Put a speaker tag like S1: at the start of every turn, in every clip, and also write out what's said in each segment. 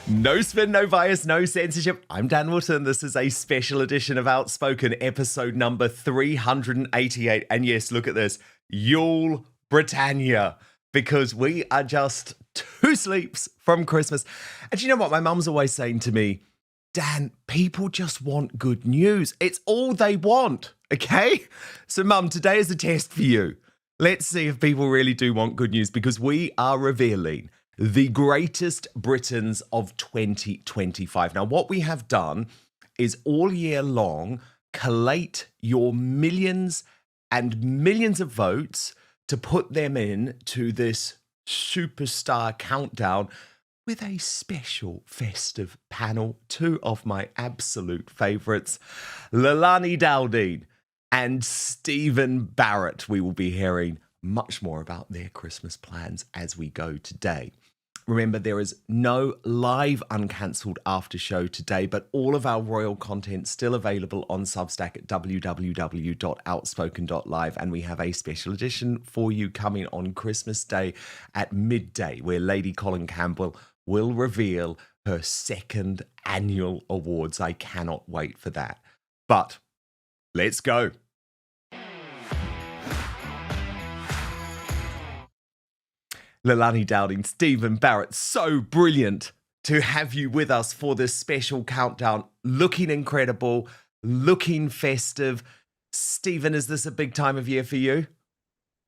S1: No spin, no bias, no censorship. I'm Dan Wootton. This is a special edition of Outspoken, episode number 388. And yes, look at this. Yule Britannia. Because we are just 2 sleeps from Christmas. And you know what? My mum's always saying to me, Dan, people just want good news. It's all they want, okay? So, Mum, today is a test for you. Let's see if people really do want good news, because we are revealing the greatest Britons of 2025. Now, what we have done is all year long collate your millions and millions of votes to put them in to this superstar countdown with a special festive panel. 2 of my absolute favourites, Leilani Dowding and Stephen Barrett. We will be hearing much more about their Christmas plans as we go today. Remember, there is no live uncancelled after show today, but all of our royal content still available on Substack at www.outspoken.live. And we have a special edition for you coming on Christmas Day at midday, where Lady Colin Campbell will reveal her 2nd annual awards. I cannot wait for that. But let's go. Leilani Dowding, Stephen Barrett, so brilliant to have you with us for this special countdown. Looking incredible, looking festive. Stephen, is this a big time of year for you?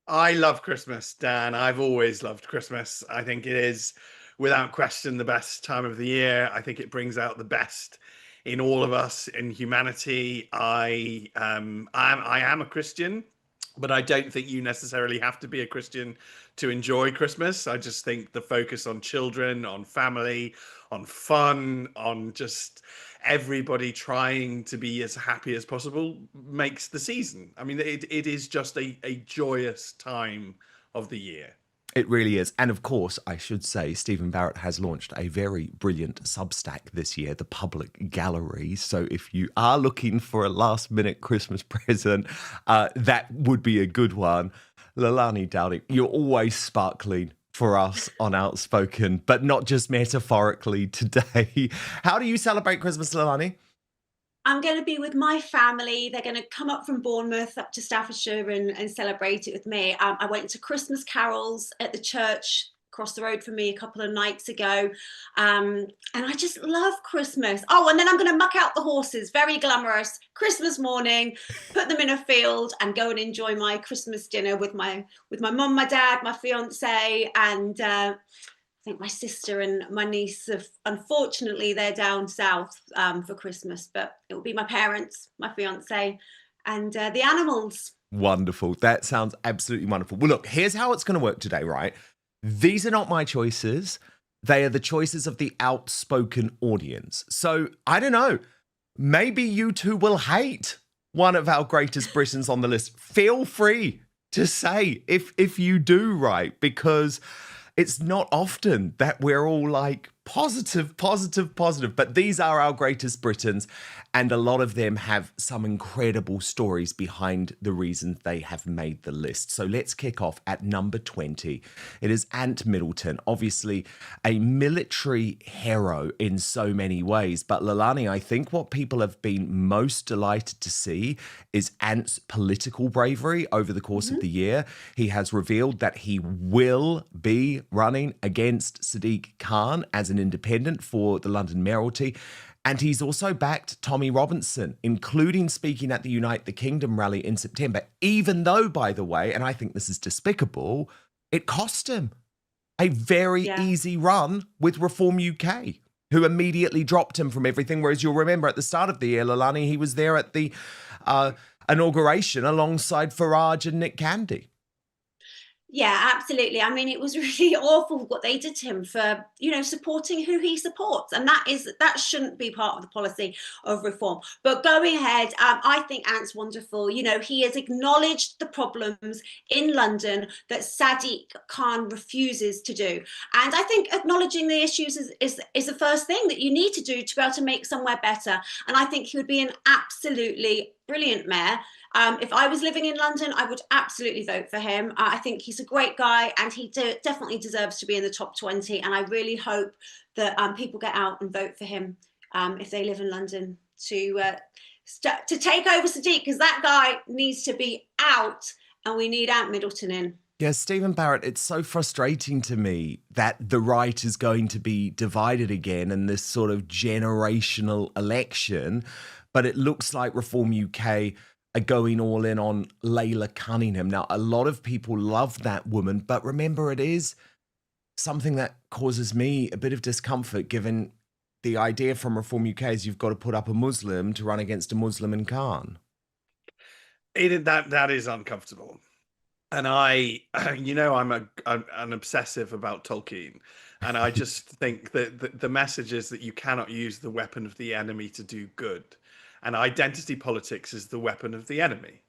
S2: I love Christmas, Dan. I've always loved Christmas. I think it is, without question, the best time of the year. I think it brings out the best in all of us, in humanity. I am a Christian, but I don't think you necessarily have to be a Christian to enjoy Christmas. I just think the focus on children, on family, on fun, on just everybody trying to be as happy as possible makes the season. I mean, it is just a joyous time of the year.
S1: It really is. And of course, I should say, Stephen Barrett has launched a very brilliant Substack this year, the Public Gallery. So if you are looking for a last-minute Christmas present, that would be a good one. Leilani Dowding, you're always sparkling for us on Outspoken, but not just metaphorically today. How do you celebrate Christmas, Leilani?
S3: I'm going to be with my family. They're going to come up from Bournemouth up to Staffordshire and celebrate it with me. I went to Christmas carols at the church across the road from me a couple of nights ago. And I just love Christmas. Oh, and then I'm going to muck out the horses. Very glamorous. Christmas morning, put them in a field and go and enjoy my Christmas dinner with my mum, my dad, my fiance, and I think my sister and my niece unfortunately, they're down south for Christmas, but it will be my parents, my fiance, and the animals.
S1: Wonderful. That sounds absolutely wonderful. Well, look, here's how it's going to work today, right? These are not my choices. They are the choices of the Outspoken audience. So, I don't know. Maybe you two will hate one of our greatest Britons on the list. Feel free to say if you do, right? Because it's not often that we're all like positive. But these are our greatest Britons, and a lot of them have some incredible stories behind the reasons they have made the list. So let's kick off at number 20. It is Ant Middleton, obviously a military hero in so many ways. But Leilani, I think what people have been most delighted to see is Ant's political bravery over the course of the year. He has revealed that he will be running against Sadiq Khan as an independent for the London mayoralty. And he's also backed Tommy Robinson, including speaking at the Unite the Kingdom rally in September, even though, by the way, and I think this is despicable, it cost him a very easy run with Reform UK, who immediately dropped him from everything. Whereas you'll remember at the start of the year, Leilani, he was there at the inauguration alongside Farage and Nick Candy.
S3: Yeah, absolutely. I mean, it was really awful what they did to him for, supporting who he supports. And that shouldn't be part of the policy of reform. But going ahead, I think Ant's wonderful. He has acknowledged the problems in London that Sadiq Khan refuses to do. And I think acknowledging the issues is the first thing that you need to do to be able to make somewhere better. And I think he would be an absolutely brilliant mayor. If I was living in London, I would absolutely vote for him. I think he's a great guy, and he definitely deserves to be in the top 20. And I really hope that people get out and vote for him if they live in London to take over Sadiq, because that guy needs to be out, and we need Ant Middleton in.
S1: Yeah, Stephen Barrett, it's so frustrating to me that the right is going to be divided again in this sort of generational election. But it looks like Reform UK are going all in on Leila Cunningham. Now, a lot of people love that woman, but remember, it is something that causes me a bit of discomfort, given the idea from Reform UK is you've got to put up a Muslim to run against a Muslim in Khan.
S2: That is uncomfortable. And I'm an obsessive about Tolkien, and I just think that the message is that you cannot use the weapon of the enemy to do good, and identity politics is the weapon of the enemy.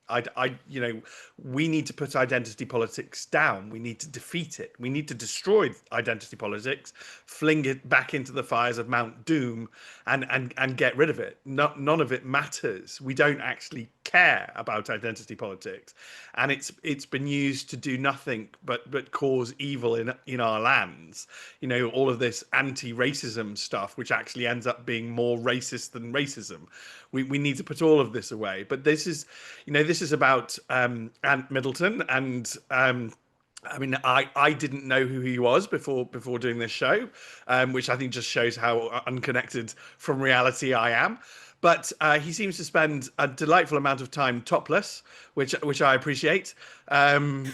S2: We need to put identity politics down. We need to defeat it. We need to destroy identity politics, fling it back into the fires of Mount Doom, and get rid of it. None of it matters. We don't actually care about identity politics, and it's been used to do nothing but cause evil in our lands. All of this anti-racism stuff, which actually ends up being more racist than racism. We need to put all of this away. But this is about Ant Middleton, and I didn't know who he was before doing this show, which I think just shows how unconnected from reality I am. But he seems to spend a delightful amount of time topless, which I appreciate, and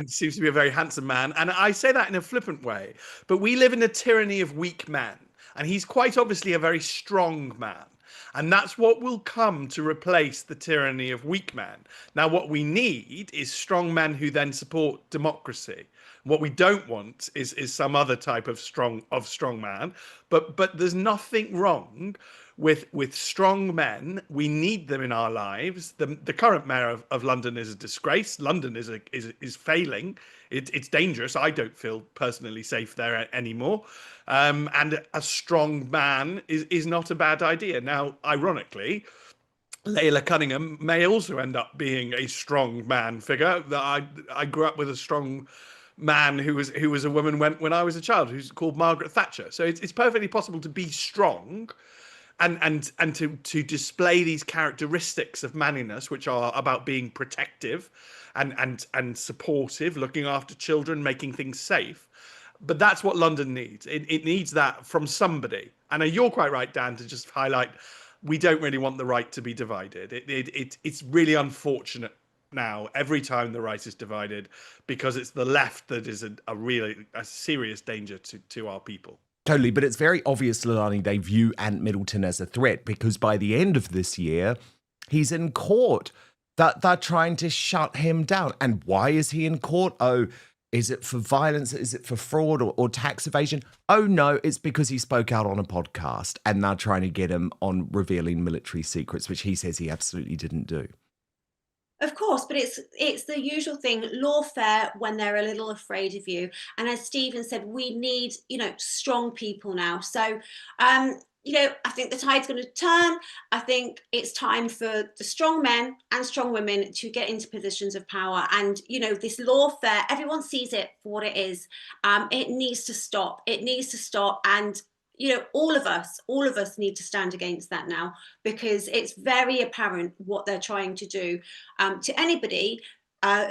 S2: seems to be a very handsome man. And I say that in a flippant way, but we live in a tyranny of weak men, and he's quite obviously a very strong man. And that's what will come to replace the tyranny of weak men. Now, what we need is strong men who then support democracy. What we don't want is some other type of strong man. But there's nothing wrong with strong men. We need them in our lives. The current mayor of London is a disgrace. London is failing. It's dangerous. I don't feel personally safe there anymore. And a strong man is not a bad idea. Now, ironically, Leila Cunningham may also end up being a strong man figure. I grew up with a strong man who was a woman when I was a child, who's called Margaret Thatcher. So it's perfectly possible to be strong and to display these characteristics of manliness, which are about being protective and supportive, looking after children, making things safe. But that's what London needs. It needs that from somebody. And you're quite right, Dan, to just highlight, we don't really want the right to be divided. It's really unfortunate now every time the right is divided, because it's the left that is a serious danger to our people.
S1: Totally, but it's very obvious, Leilani, they view Ant Middleton as a threat, because by the end of this year, he's in court. That they're trying to shut him down. And why is he in court? Oh, is it for violence? Is it for fraud or tax evasion? Oh, no, it's because he spoke out on a podcast, and they're trying to get him on revealing military secrets, which he says he absolutely didn't do.
S3: Of course, but it's the usual thing, lawfare, when they're a little afraid of you. And as Stephen said, we need, strong people now. So, I think the tide's going to turn. I think it's time for the strong men and strong women to get into positions of power. And, this lawfare, everyone sees it for what it is. It needs to stop. It needs to stop. And all of us need to stand against that now, because it's very apparent what they're trying to do to anybody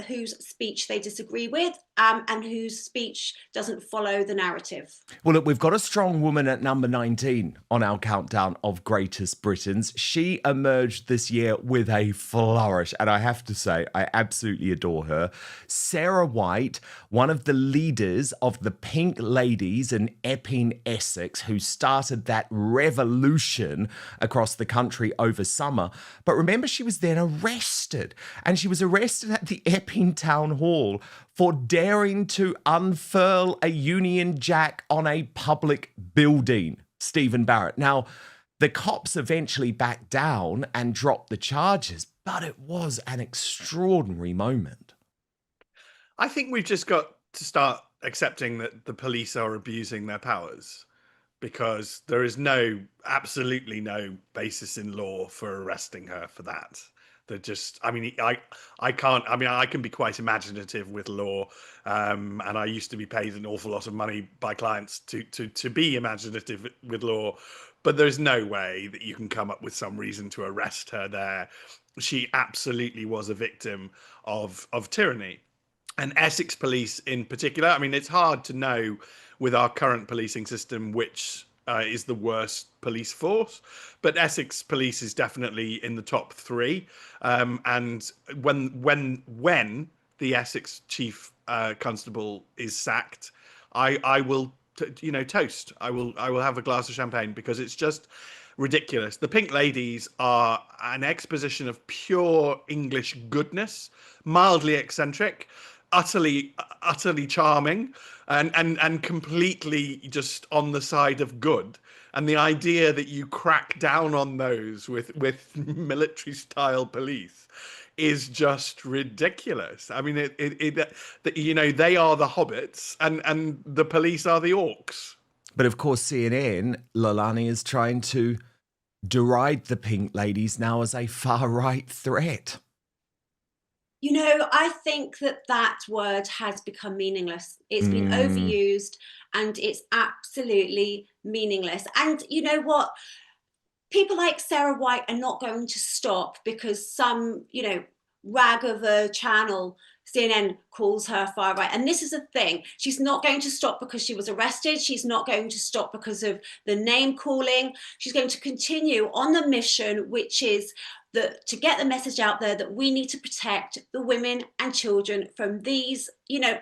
S3: whose speech they disagree with and whose speech doesn't follow the narrative.
S1: Well, look, we've got a strong woman at number 19 on our countdown of greatest Britons. She emerged this year with a flourish, and I have to say, I absolutely adore her. Sarah White, one of the leaders of the Pink Ladies in Epping, Essex, who started that revolution across the country over summer. But remember, she was then arrested, and she was arrested at the Epping Town Hall for daring to unfurl a Union Jack on a public building, Stephen Barrett. Now, the cops eventually backed down and dropped the charges, but it was an extraordinary moment.
S2: I think we've just got to start accepting that the police are abusing their powers, because there is absolutely no basis in law for arresting her for that. that just, I mean, I can't, I mean, I can be quite imaginative with law, and I used to be paid an awful lot of money by clients to be imaginative with law, but there's no way that you can come up with some reason to arrest her there. She absolutely was a victim of tyranny. And Essex police in particular, I mean, it's hard to know with our current policing system which is the worst police force, but Essex police is definitely in the top three. And when the Essex chief constable is sacked, I will toast. I will have a glass of champagne because it's just ridiculous. The Pink Ladies are an exposition of pure English goodness, mildly eccentric, utterly charming, and completely just on the side of good. And the idea that you crack down on those with military style police is just ridiculous. I mean, they are the hobbits and the police are the orcs.
S1: But of course, CNN, Leilani is trying to deride the Pink Ladies now as a far-right threat.
S3: I think that word has become meaningless. It's been overused and it's absolutely meaningless. And you know what? People like Sarah White are not going to stop because some, rag of a channel, CNN, calls her far right. And this is a thing. She's not going to stop because she was arrested. She's not going to stop because of the name calling. She's going to continue on the mission, which is to get the message out there that we need to protect the women and children from these,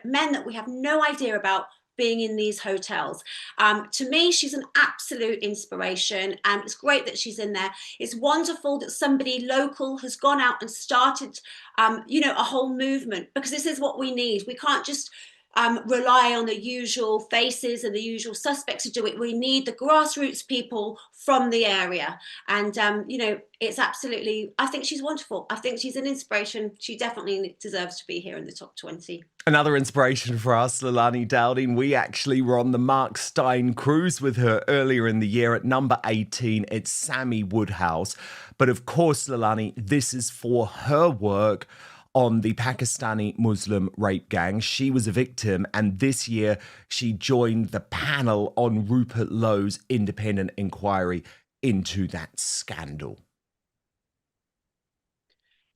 S3: men that we have no idea about being in these hotels. To me, she's an absolute inspiration, and it's great that she's in there. It's wonderful that somebody local has gone out and started, a whole movement, because this is what we need. We can't just rely on the usual faces and the usual suspects to do it. We need the grassroots people from the area. And, it's absolutely, I think she's wonderful. I think she's an inspiration. She definitely deserves to be here in the top 20.
S1: Another inspiration for us, Leilani Dowding. We actually were on the Mark Stein cruise with her earlier in the year at number 18. It's Sammy Woodhouse. But of course, Leilani, this is for her work on the Pakistani Muslim rape gang. She was a victim, and this year she joined the panel on Rupert Lowe's independent inquiry into that scandal.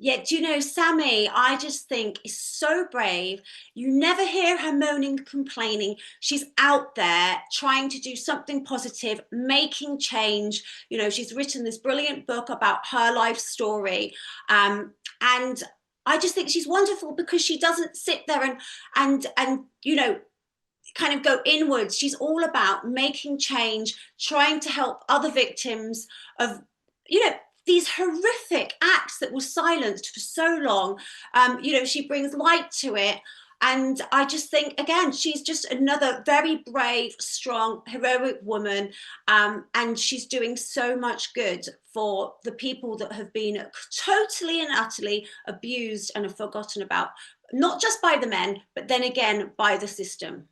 S3: Yeah, Sammy, I just think is so brave. You never hear her moaning, complaining. She's out there trying to do something positive, making change. She's written this brilliant book about her life story. And I just think she's wonderful because she doesn't sit there and kind of go inwards. She's all about making change, trying to help other victims of, these horrific acts that were silenced for so long. She brings light to it. And I just think, again, she's just another very brave, strong, heroic woman. And she's doing so much good for the people that have been totally and utterly abused and forgotten about, not just by the men, but then again, by the system.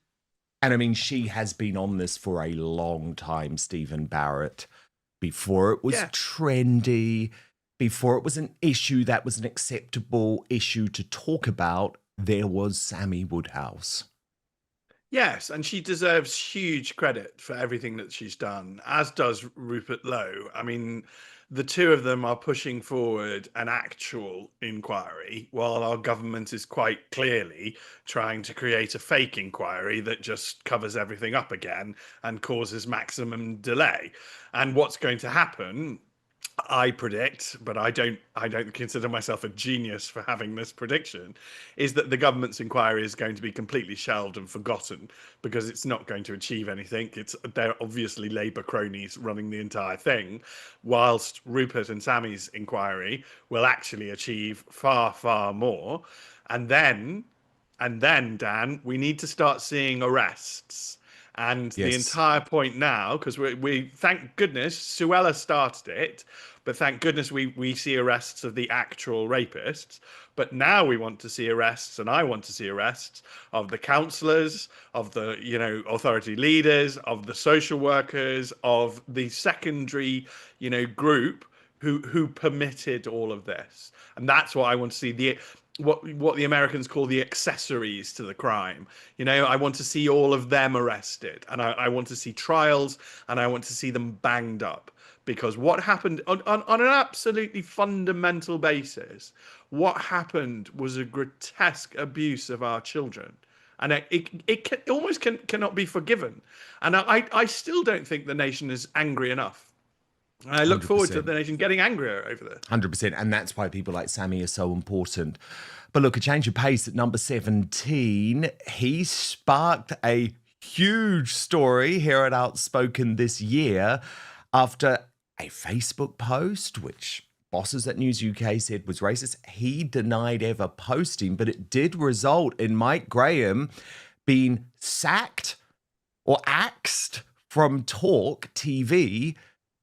S1: And I mean, she has been on this for a long time, Stephen Barrett. Before it was trendy, before it was an issue that was an acceptable issue to talk about, there was Sammy Woodhouse.
S2: Yes, and she deserves huge credit for everything that she's done, as does Rupert Lowe. I mean, the two of them are pushing forward an actual inquiry, while our government is quite clearly trying to create a fake inquiry that just covers everything up again and causes maximum delay. And what's going to happen, I predict, but I don't consider myself a genius for having this prediction, is that the government's inquiry is going to be completely shelved and forgotten because it's not going to achieve anything. They're obviously Labour cronies running the entire thing, whilst Rupert and Sammy's inquiry will actually achieve far, far more. And then, Dan, we need to start seeing arrests. And the entire point now, because we thank goodness Suella started it, but thank goodness we see arrests of the actual rapists. But now we want to see arrests, and I want to see arrests of the councillors, of the authority leaders, of the social workers, of the secondary group who permitted all of this, and that's what I want to see. What the Americans call the accessories to the crime. I want to see all of them arrested, and I want to see trials, and I want to see them banged up, because what happened on an absolutely fundamental basis, what happened was a grotesque abuse of our children. And almost cannot be forgiven. And I still don't think the nation is angry enough. And I look forward to the nation getting angrier over this.
S1: 100%. And that's why people like Sammy are so important. But look, a change of pace at number 17. He sparked a huge story here at Outspoken this year after a Facebook post, which bosses at News UK said was racist. He denied ever posting, but it did result in Mike Graham being sacked or axed from Talk TV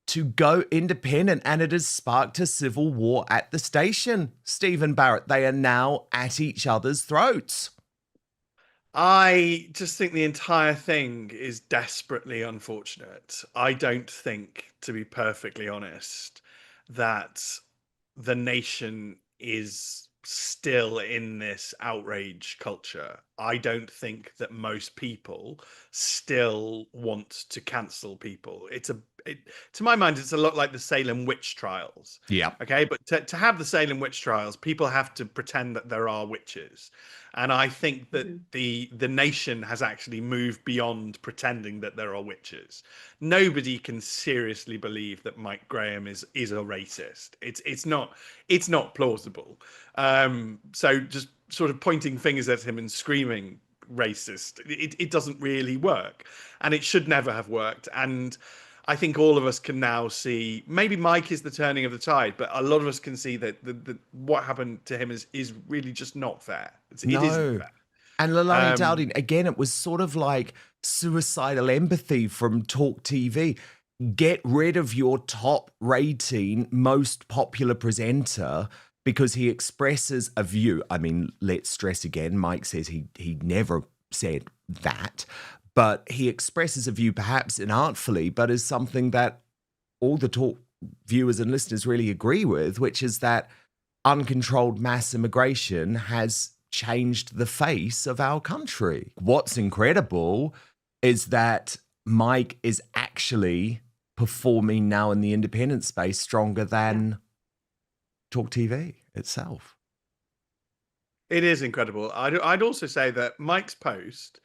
S1: to go independent, and it has sparked a civil war at the station. Stephen Barrett, they are now at each other's throats.
S2: I just think the entire thing is desperately unfortunate. I don't think, to be perfectly honest, that the nation is still in this outrage culture. I don't think that most people still want to cancel people. To my mind, it's a lot like the Salem witch trials.
S1: Yeah.
S2: Okay, but to have the Salem witch trials, people have to pretend that there are witches. And I think that the nation has actually moved beyond pretending that there are witches. Nobody can seriously believe that Mike Graham is a racist. It's not plausible. So just sort of pointing fingers at him and screaming racist, it doesn't really work, and it should never have worked. And I think all of us can now see, maybe Mike is the turning of the tide, but a lot of us can see that what happened to him is really just not fair. It isn't fair.
S1: And Leilani Dowding, again, it was sort of like suicidal empathy from Talk TV. Get rid of your top rating, most popular presenter because he expresses a view. I mean, let's stress again, Mike says he never said that. But he expresses a view perhaps inartfully, but is something that all the Talk viewers and listeners really agree with, which is that uncontrolled mass immigration has changed the face of our country. What's incredible is that Mike is actually performing now in the independent space stronger than Talk TV itself.
S2: It is incredible. I'd also say that Mike's post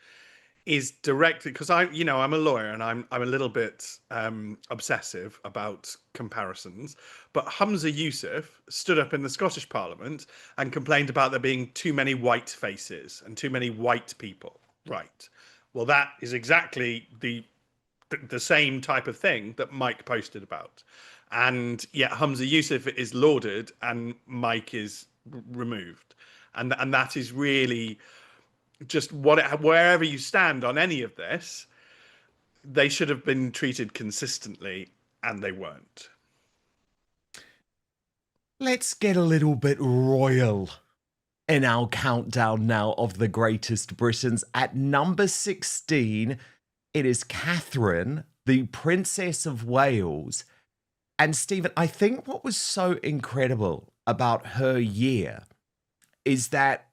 S2: is directly, because I'm a lawyer and I'm a little bit obsessive about comparisons. But Humza Yousaf stood up in the Scottish Parliament and complained about there being too many white faces and too many white people. Right. Well, that is exactly the same type of thing that Mike posted about. And yet Humza Yousaf is lauded and Mike is removed. And that is really just wherever you stand on any of this, they should have been treated consistently, and they weren't.
S1: Let's get a little bit royal in our countdown now of the greatest Britons. At number 16, it is Catherine, the Princess of Wales. And Stephen, I think what was so incredible about her year is that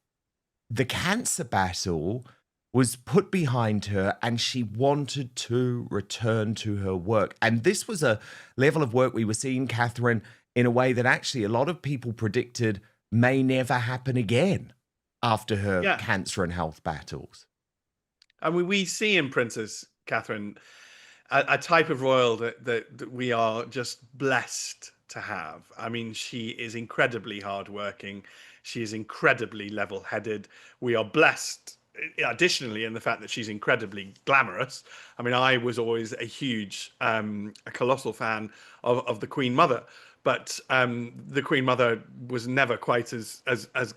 S1: the cancer battle was put behind her and she wanted to return to her work. And this was a level of work we were seeing Catherine in a way that actually a lot of people predicted may never happen again after her cancer and health battles.
S2: I mean, we see in Princess Catherine a type of royal that we are just blessed to have. I mean, she is incredibly hardworking. She is incredibly level-headed. We are blessed, additionally, in the fact that she's incredibly glamorous. I mean, I was always a colossal fan of the Queen Mother, but the Queen Mother was never quite as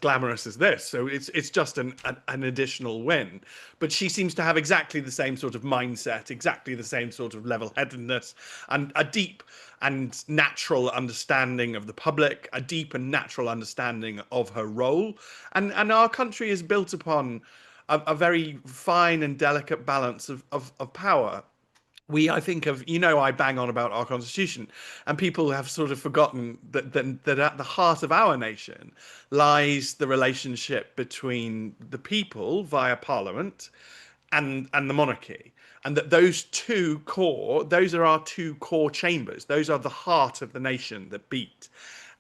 S2: glamorous as this. So it's just an additional win. But she seems to have exactly the same sort of mindset, exactly the same sort of level-headedness, and a deep and natural understanding of the public, a deep and natural understanding of her role. And our country is built upon a very fine and delicate balance of power. I think of, I bang on about our constitution, and people have sort of forgotten that at the heart of our nation lies the relationship between the people via parliament and the monarchy. And that those are our two core chambers. Those are the heart of the nation that beat.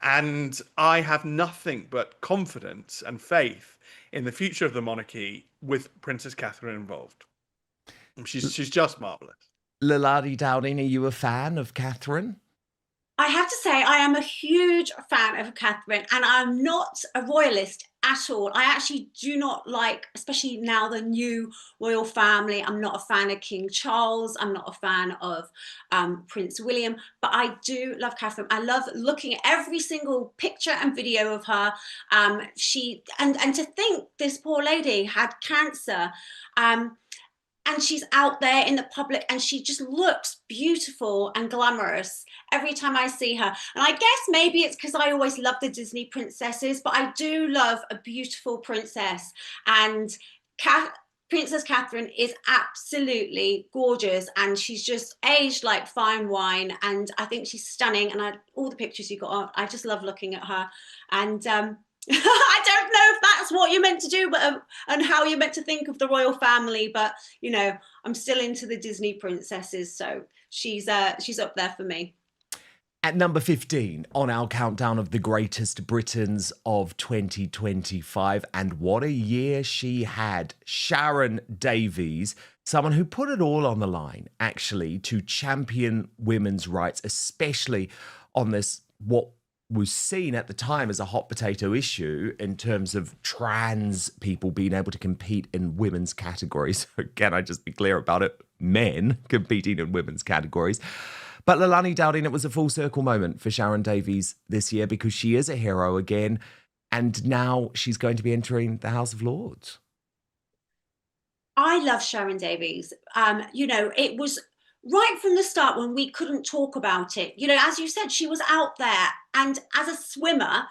S2: And I have nothing but confidence and faith in the future of the monarchy with Princess Catherine involved. She's just marvelous.
S1: Leilani Dowding, are you a fan of Catherine?
S3: I have to say, I am a huge fan of Catherine, and I'm not a royalist at all. I actually do not like, especially now, the new royal family. I'm not a fan of King Charles. I'm not a fan of Prince William, but I do love Catherine. I love looking at every single picture and video of her. And to think this poor lady had cancer. And she's out there in the public, and she just looks beautiful and glamorous every time I see her. And I guess maybe it's because I always love the Disney princesses, but I do love a beautiful princess. And Princess Catherine is absolutely gorgeous, and she's just aged like fine wine. And I think she's stunning. And all the pictures you got, I just love looking at her. And I don't know if that's what you're meant to do, but and how you're meant to think of the royal family. But I'm still into the Disney princesses, so she's up there for me.
S1: At number 15 on our countdown of the greatest Britons of 2025, and what a year she had, Sharon Davies, someone who put it all on the line, actually, to champion women's rights, especially on this, what was seen at the time as a hot potato issue in terms of trans people being able to compete in women's categories. Can I just be clear about it? Men competing in women's categories. But Leilani Dowding, it was a full circle moment for Sharon Davies this year, because she is a hero again, and now she's going to be entering the House of Lords.
S3: I love Sharon Davies. It was right from the start when we couldn't talk about it. As you said, she was out there, and as a swimmer,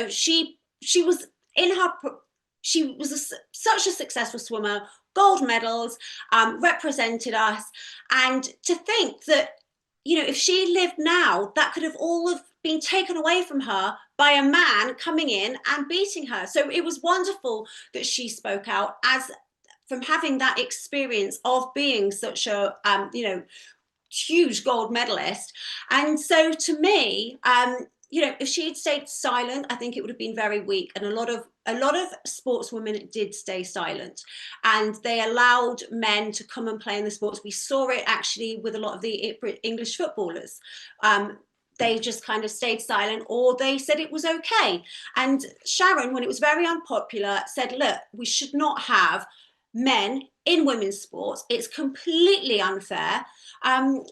S3: she was such a successful swimmer, gold medals, represented us. And to think that, if she lived now, that could have all have been taken away from her by a man coming in and beating her. So it was wonderful that she spoke out, as from having that experience of being such a, huge gold medalist. And so to me, if she had stayed silent, I think it would have been very weak. And a lot of sportswomen did stay silent, and they allowed men to come and play in the sports. We saw it actually with a lot of the English footballers. They just kind of stayed silent, or they said it was okay. And Sharon, when it was very unpopular, said, look, we should not have men in women's sports. It's completely unfair.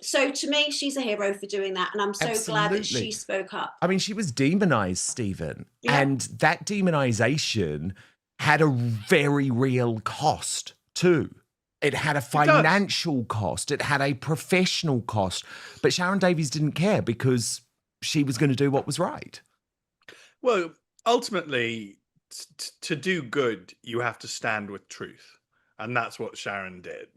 S3: So to me, she's a hero for doing that. And I'm so glad that she spoke up.
S1: I mean, she was demonized, Stephen.
S3: Yeah.
S1: And that demonization had a very real cost too. It had a financial cost. It had a professional cost. But Sharon Davies didn't care, because she was going to do what was right.
S2: Well, ultimately, to do good, you have to stand with truth. And that's what Sharon did.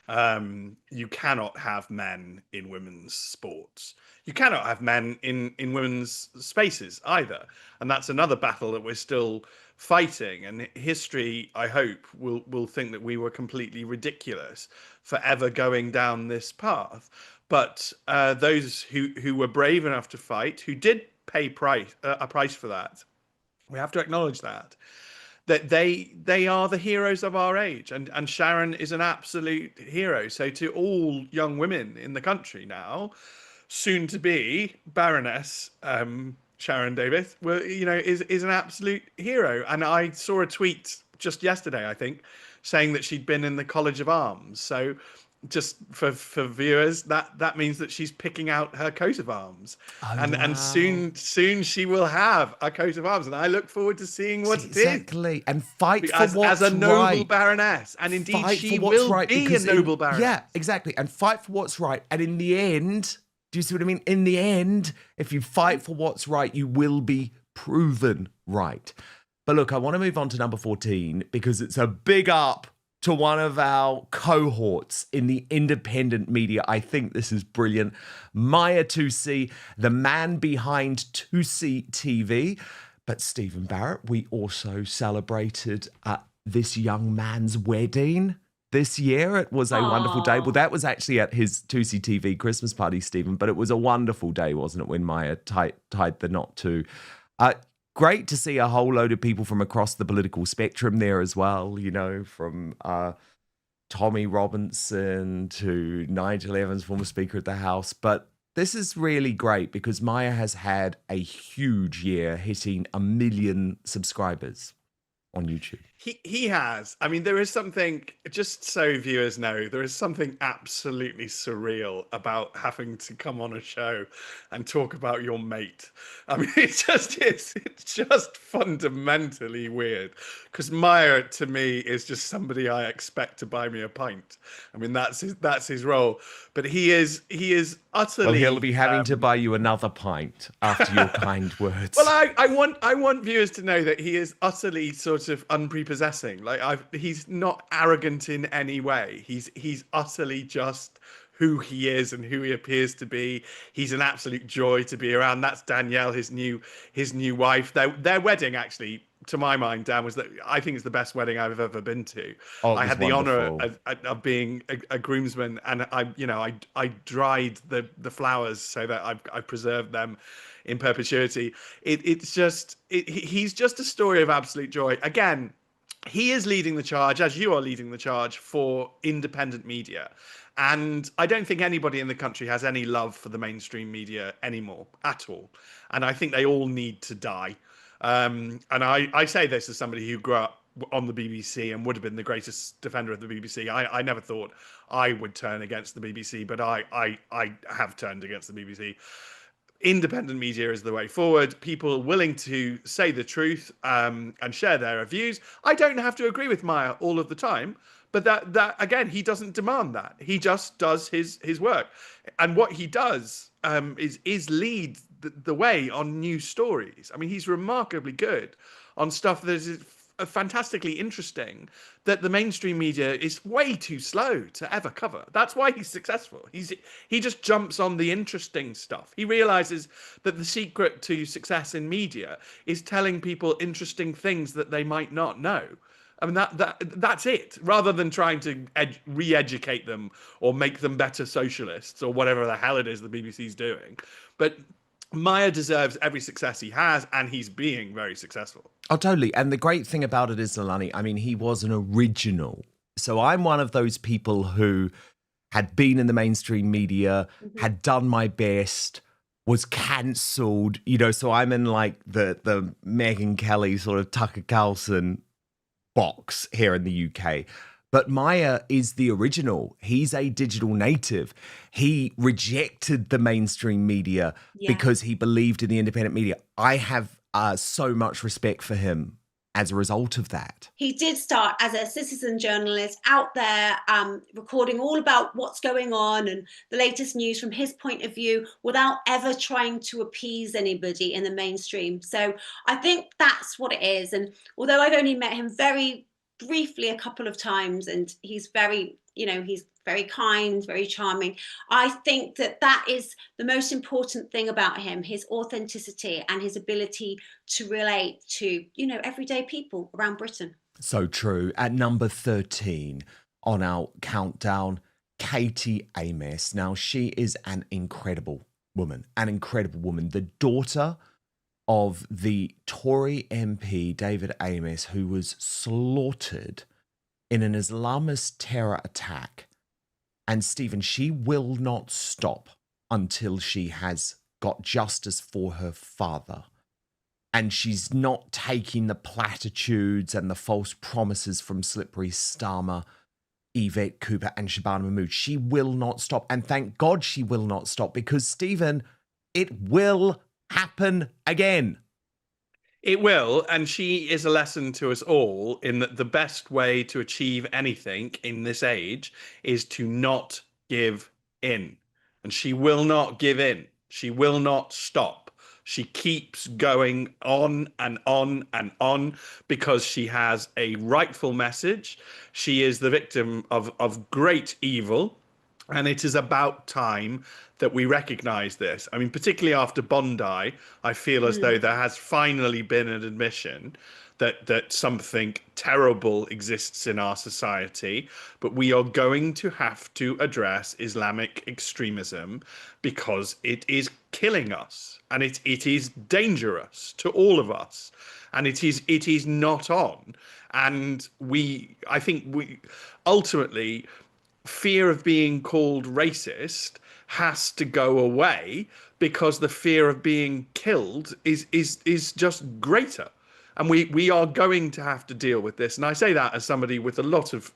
S2: You cannot have men in women's sports. You cannot have men in women's spaces either. And that's another battle that we're still fighting. And history, I hope, will think that we were completely ridiculous for ever going down this path. But those who were brave enough to fight, who did pay a price for that, we have to acknowledge that they are the heroes of our age, and Sharon is an absolute hero. So to all young women in the country now, soon to be Baroness Sharon Davies, is an absolute hero. And I saw a tweet just yesterday, I think, saying that she'd been in the College of Arms. So just for viewers, that means that she's picking out her coat of arms. And soon she will have a coat of arms, and I look forward to seeing what it is.
S1: Exactly. And fight for what's right.
S2: As a noble baroness. And indeed, she will be a noble baroness.
S1: Yeah, exactly. And fight for what's right. And in the end, do you see what I mean? In the end, if you fight for what's right, you will be proven right. But look, I want to move on to number 14, because it's a big up to one of our cohorts in the independent media. I think this is brilliant. Maya 2C, the man behind 2C TV. But Stephen Barrett, we also celebrated this young man's wedding this year. It was a wonderful day. Well, that was actually at his 2C TV Christmas party, Stephen, but it was a wonderful day, wasn't it, when Maya tied the knot too. Great to see a whole load of people from across the political spectrum there as well, you know, from Tommy Robinson to Nigel Evans, former Speaker of the House. But this is really great because Maya has had a huge year, hitting 1 million subscribers on YouTube.
S2: He has. I mean, there is something, just so viewers know, there is something absolutely surreal about having to come on a show and talk about your mate. I mean, it's just fundamentally weird, because Maya to me is just somebody I expect to buy me a pint. I mean, that's his role. But he is utterly.
S1: Well, he'll be having to buy you another pint after your kind words.
S2: Well, I want viewers to know that he is utterly sort of unprepossessing. He's not arrogant in any way. He's utterly just who he is and who he appears to be. He's an absolute joy to be around. That's Danielle, his new wife. Their wedding, actually, to my mind, Dan, I think it's the best wedding I've ever been to. I had the honor of being a groomsman, and I dried the flowers so that I preserved them in perpetuity. He's just a story of absolute joy. Again, he is leading the charge, as you are leading the charge, for independent media. And I don't think anybody in the country has any love for the mainstream media anymore, at all. And I think they all need to die. And I say this as somebody who grew up on the BBC and would have been the greatest defender of the BBC. I never thought I would turn against the BBC, but I have turned against the BBC. Independent media is the way forward. People willing to say the truth and share their views. I don't have to agree with Maya all of the time, but that again, he doesn't demand that. He just does his work, and what he does is lead the way on news stories. I mean, he's remarkably good on stuff that is fantastically interesting that the mainstream media is way too slow to ever cover. That's why he's successful. He just jumps on the interesting stuff. He realizes that the secret to success in media is telling people interesting things that they might not know. I mean, that's it, rather than trying to re-educate them or make them better socialists or whatever the hell it is the BBC's doing. But Maya deserves every success he has, and he's being very successful.
S1: Oh, totally. And the great thing about it is, Leilani, I mean, he was an original. So I'm one of those people who had been in the mainstream media, had done my best, was cancelled, you know, so I'm in like the Megyn Kelly sort of Tucker Carlson box here in the UK. But Maya is the original. He's a digital native. He rejected the mainstream media because he believed in the independent media. I have so much respect for him as a result of that.
S3: He did start as a citizen journalist out there, recording all about what's going on and the latest news from his point of view without ever trying to appease anybody in the mainstream. So I think that's what it is. And although I've only met him very briefly a couple of times, and he's very kind, very charming, I think that is the most important thing about him, his authenticity and his ability to relate to, everyday people around Britain.
S1: So true. At number 13 on our countdown, Katie Ames. Now, she is an incredible woman, the daughter of the Tory MP David Ames, who was slaughtered in an Islamist terror attack. And Stephen, she will not stop until she has got justice for her father. And she's not taking the platitudes and the false promises from Slippery Starmer, Yvette Cooper and Shabana Mahmood. She will not stop. And thank God she will not stop, because, Stephen, it will happen again.
S2: It will, and she is a lesson to us all in that the best way to achieve anything in this age is to not give in. And she will not give in. She will not stop. She keeps going on and on and on because she has a rightful message. She is the victim of great evil. And it is about time that we recognize this. I mean, particularly after Bondi, I feel as though there has finally been an admission that something terrible exists in our society, but we are going to have to address Islamic extremism because it is killing us, and it is dangerous to all of us, and it is not on. And I think we ultimately, fear of being called racist has to go away because the fear of being killed is just greater. And we are going to have to deal with this. And I say that as somebody with a lot of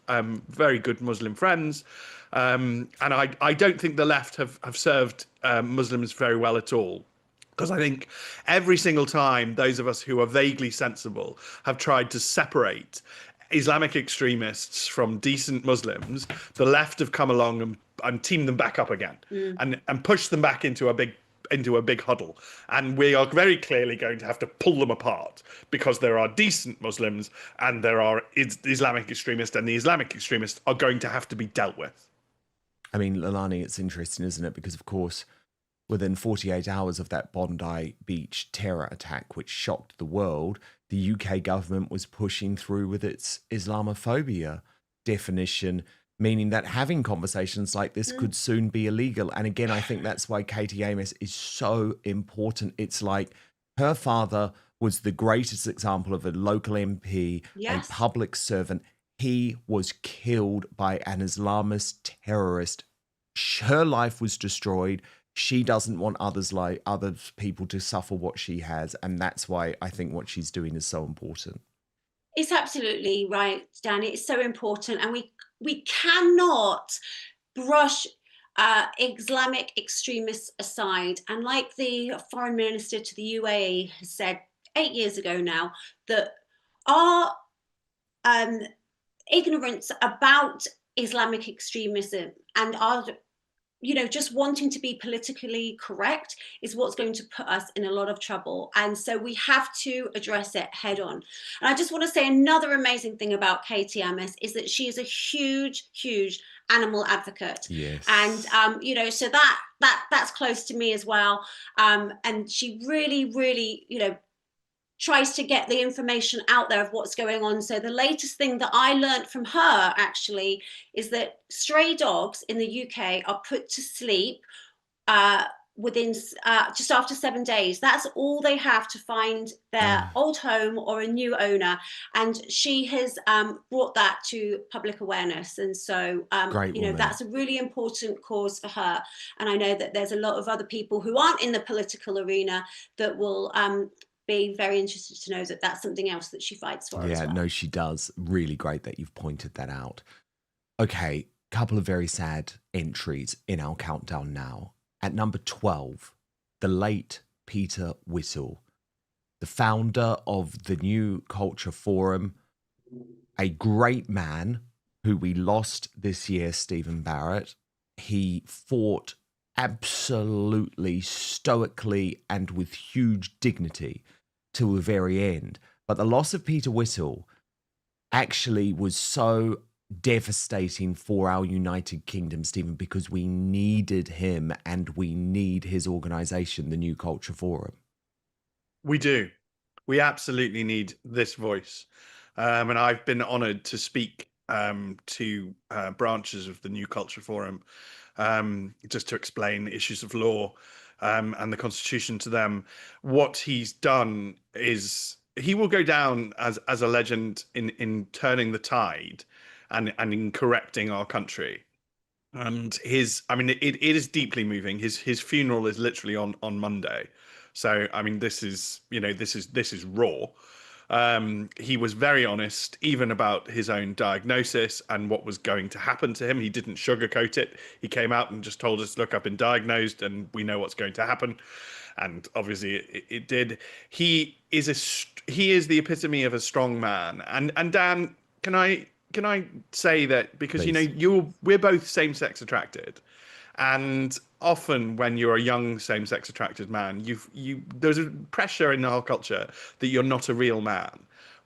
S2: very good Muslim friends. And I don't think the left have served Muslims very well at all. Because I think every single time those of us who are vaguely sensible have tried to separate Islamic extremists from decent Muslims, the left have come along and teamed them back up again and pushed them back into a big huddle. And we are very clearly going to have to pull them apart because there are decent Muslims and there are Islamic extremists, and the Islamic extremists are going to have to be dealt with.
S1: I mean, Leilani, it's interesting, isn't it? Because, of course, within 48 hours of that Bondi Beach terror attack, which shocked the world, the UK government was pushing through with its Islamophobia definition, meaning that having conversations like this could soon be illegal. And again, I think that's why Katie Amos is so important. It's like her father was the greatest example of a local MP, a public servant. He was killed by an Islamist terrorist. Her life was destroyed. She doesn't want other people to suffer what she has. And that's why I think what she's doing is so important.
S3: It's absolutely right, Dan. It's so important. And we cannot brush Islamic extremists aside. And like the foreign minister to the UAE has said 8 years ago now, that our ignorance about Islamic extremism and our just wanting to be politically correct is what's going to put us in a lot of trouble. And so we have to address it head on. And I just want to say another amazing thing about Katie Amos is that she is a huge, huge animal advocate.
S1: Yes.
S3: And, so that's close to me as well. And she really, really, tries to get the information out there of what's going on. So the latest thing that I learned from her actually is that stray dogs in the UK are put to sleep within just after 7 days. That's all they have to find their old home or a new owner. And she has brought that to public awareness. And so, that's a really important cause for her. And I know that there's a lot of other people who aren't in the political arena that will be very interested to know that that's something else that she fights for.
S1: Yeah, no, she does. Really great that you've pointed that out. Okay, couple of very sad entries in our countdown now. At number 12, the late Peter Whittle, the founder of the New Culture Forum, a great man who we lost this year, Stephen Barrett. He fought absolutely stoically and with huge dignity till the very end. But the loss of Peter Whittle actually was so devastating for our United Kingdom, Stephen, because we needed him and we need his organisation, the New Culture Forum.
S2: We do. We absolutely need this voice. And I've been honoured to speak to branches of the New Culture Forum just to explain issues of law and the Constitution to them. What he's done is he will go down as a legend in turning the tide and in correcting our country. And it is deeply moving. His funeral is literally on Monday. So this is raw. He was very honest, even about his own diagnosis and what was going to happen to him. He didn't sugarcoat it. He came out and just told us, look, I've been diagnosed and we know what's going to happen. And obviously it did. He is the epitome of a strong man. And Dan, can I say that, because
S1: Please.
S2: we're both same-sex attracted, and often when you're a young same-sex attracted man, there's a pressure in our culture that you're not a real man.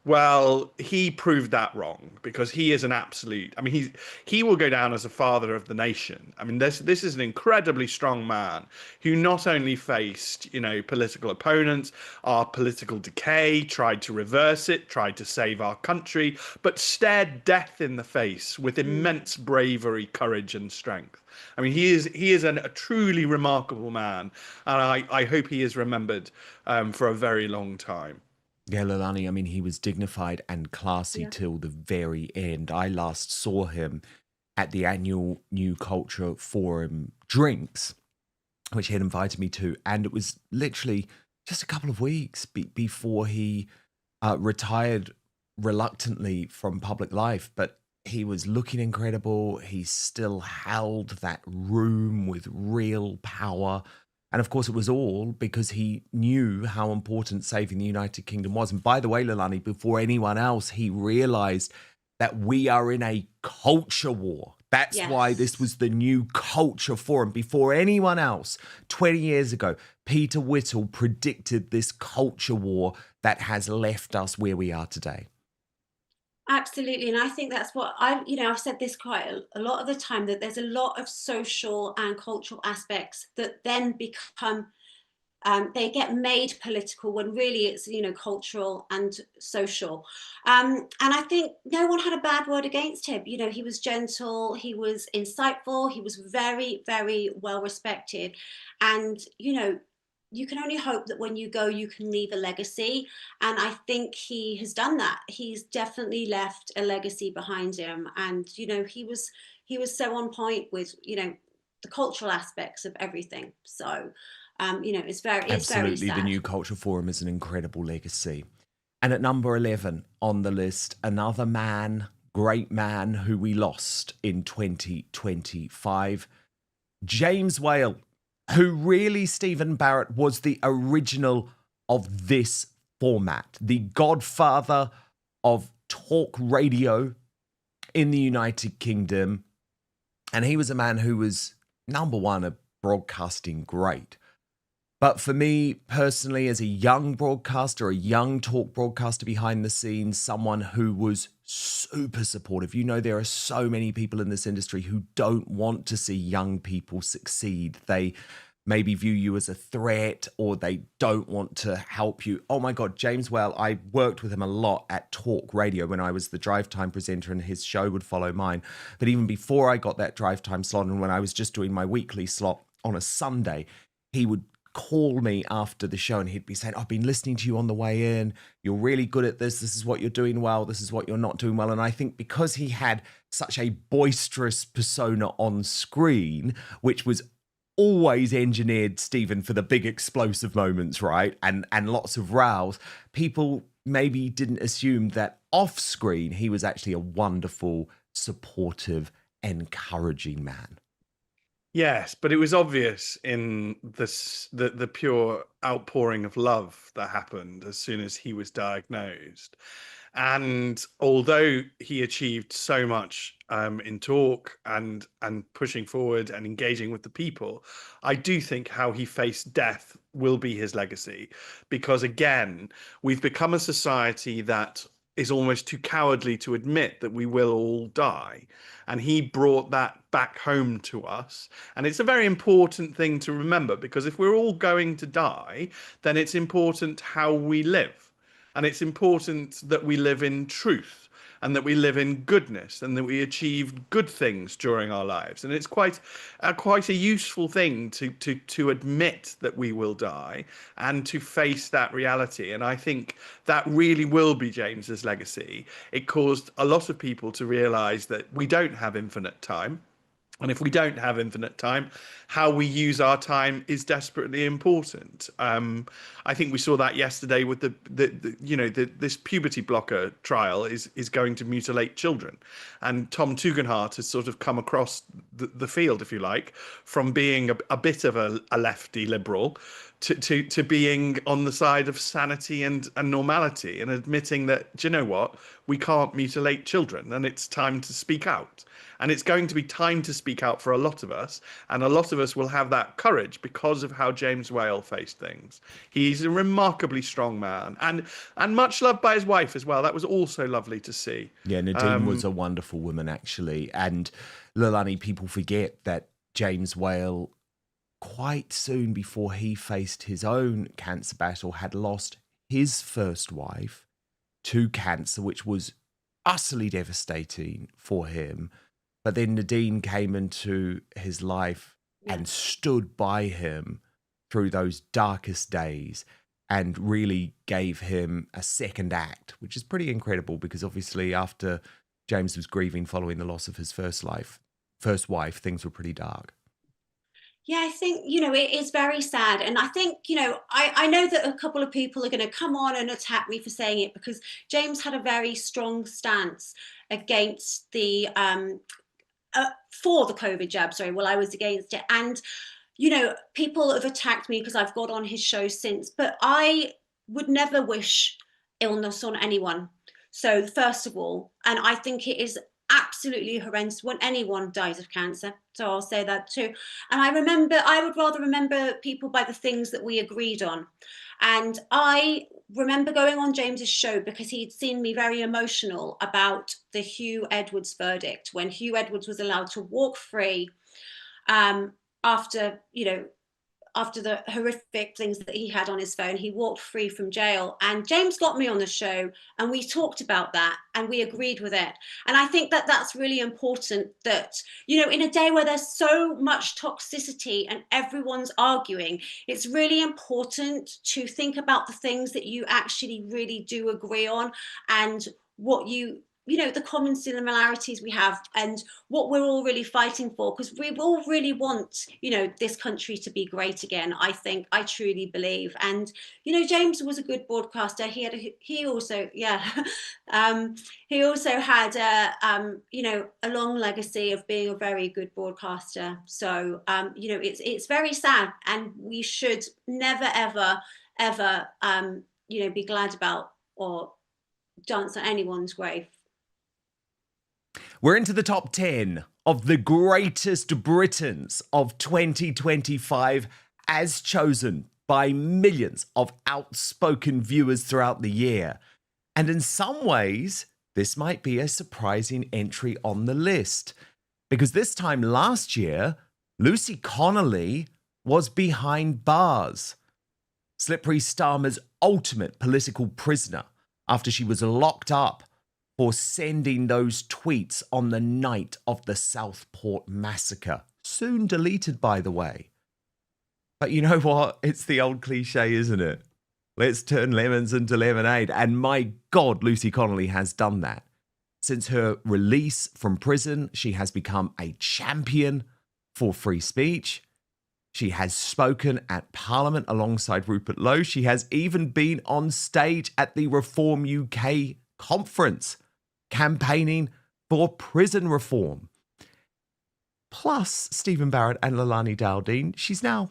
S2: Well, he proved that wrong because he is an absolute. I mean, he will go down as a father of the nation. I mean, this is an incredibly strong man who not only faced, political opponents, our political decay, tried to reverse it, tried to save our country, but stared death in the face with immense bravery, courage, and strength. I mean, he is a truly remarkable man, and I hope he is remembered for a very long time.
S1: Yeah, Leilani, I mean, he was dignified and classy till the very end. I last saw him at the annual New Culture Forum drinks, which he had invited me to, and it was literally just a couple of weeks before he retired reluctantly from public life, but he was looking incredible. He still held that room with real power. And of course, it was all because he knew how important saving the United Kingdom was. And by the way, Leilani, before anyone else, he realized that we are in a culture war. That's why this was the New Culture Forum. Before anyone else, 20 years ago, Peter Whittle predicted this culture war that has left us where we are today.
S3: Absolutely. And I think that's what I've said this quite a lot of the time, that there's a lot of social and cultural aspects that then become, they get made political when really it's, cultural and social. And I think no one had a bad word against him. He was gentle, he was insightful, he was very, very well respected. And, you can only hope that when you go, you can leave a legacy. And I think he has done that. He's definitely left a legacy behind him. And, he was so on point with, the cultural aspects of everything. So, it's very
S1: Absolutely,
S3: sad.
S1: the New Culture Forum is an incredible legacy. And at number 11 on the list, another man, great man who we lost in 2025, James Whale, who really, Stephen Barrett, was the original of this format, the godfather of talk radio in the United Kingdom. And he was a man who was, number one, a broadcasting great. But for me personally, as a young broadcaster, a young talk broadcaster behind the scenes, someone who was super supportive. There are so many people in this industry who don't want to see young people succeed. They maybe view you as a threat, or they don't want to help you. Oh my God, James Whale, I worked with him a lot at Talk Radio when I was the drive time presenter, and his show would follow mine. But even before I got that drive time slot, and when I was just doing my weekly slot on a Sunday, he would call me after the show and he'd be saying, I've been listening to you on the way in. You're really good at this. This is what you're doing well. This is what you're not doing well. And I think because he had such a boisterous persona on screen, which was always engineered, Stephen, for the big explosive moments, right? And lots of rows, people maybe didn't assume that off screen, he was actually a wonderful, supportive, encouraging man.
S2: Yes, but it was obvious in the pure outpouring of love that happened as soon as he was diagnosed. And although he achieved so much in talk and pushing forward and engaging with the people, I do think how he faced death will be his legacy. Because again, we've become a society that is almost too cowardly to admit that we will all die. And he brought that back home to us. And it's a very important thing to remember, because if we're all going to die, then it's important how we live. And it's important that we live in truth, and that we live in goodness, and that we achieve good things during our lives. And it's quite a useful thing to admit that we will die and to face that reality. And I think that really will be James's legacy. It caused a lot of people to realize that we don't have infinite time. And if we don't have infinite time, how we use our time is desperately important. I think we saw that yesterday with this puberty blocker trial is going to mutilate children, and Tom Tugendhat has sort of come across the field, if you like, from being a bit of a lefty liberal to being on the side of sanity and normality, and admitting that, do you know what, we can't mutilate children, and it's time to speak out. And it's going to be time to speak out for a lot of us, and a lot of us will have that courage because of how James Whale faced things. He's a remarkably strong man, and much loved by his wife as well. That was also lovely to see.
S1: Yeah, Nadine was a wonderful woman, actually. And Leilani, people forget that James Whale, quite soon before he faced his own cancer battle, had lost his first wife to cancer, which was utterly devastating for him. But then Nadine came into his life and stood by him through those darkest days and really gave him a second act, which is pretty incredible, because obviously after James was grieving following the loss of his first wife, things were pretty dark.
S3: Yeah, I think, it is very sad. And I think, I know that a couple of people are going to come on and attack me for saying it, because James had a very strong stance against the for the COVID jab. Sorry, well, I was against it. And, people have attacked me because I've got on his show since, but I would never wish illness on anyone. So first of all, and I think it is absolutely horrendous when anyone dies of cancer. So I'll say that too. And I would rather remember people by the things that we agreed on. And I remember going on James's show because he'd seen me very emotional about the Hugh Edwards verdict, when Hugh Edwards was allowed to walk free after the horrific things that he had on his phone. He walked free from jail, and James got me on the show and we talked about that and we agreed with it. And I think that that's really important, that, in a day where there's so much toxicity and everyone's arguing, it's really important to think about the things that you actually really do agree on, and what the common similarities we have, and what we're all really fighting for, because we all really want, this country to be great again. I truly believe. And, James was a good broadcaster. He also had a long legacy of being a very good broadcaster. So, it's very sad, and we should never, ever, be glad about or dance on anyone's grave.
S1: We're into the top 10 of the greatest Britons of 2025, as chosen by millions of outspoken viewers throughout the year. And in some ways, this might be a surprising entry on the list, because this time last year, Lucy Connolly was behind bars. Slippery Starmer's ultimate political prisoner, after she was locked up for sending those tweets on the night of the Southport massacre. Soon deleted, by the way. But you know what? It's the old cliche, isn't it? Let's turn lemons into lemonade. And my God, Lucy Connolly has done that. Since her release from prison, she has become a champion for free speech. She has spoken at Parliament alongside Rupert Lowe. She has even been on stage at the Reform UK conference, campaigning for prison reform. Plus Stephen Barrett and Leilani Dowding, she's now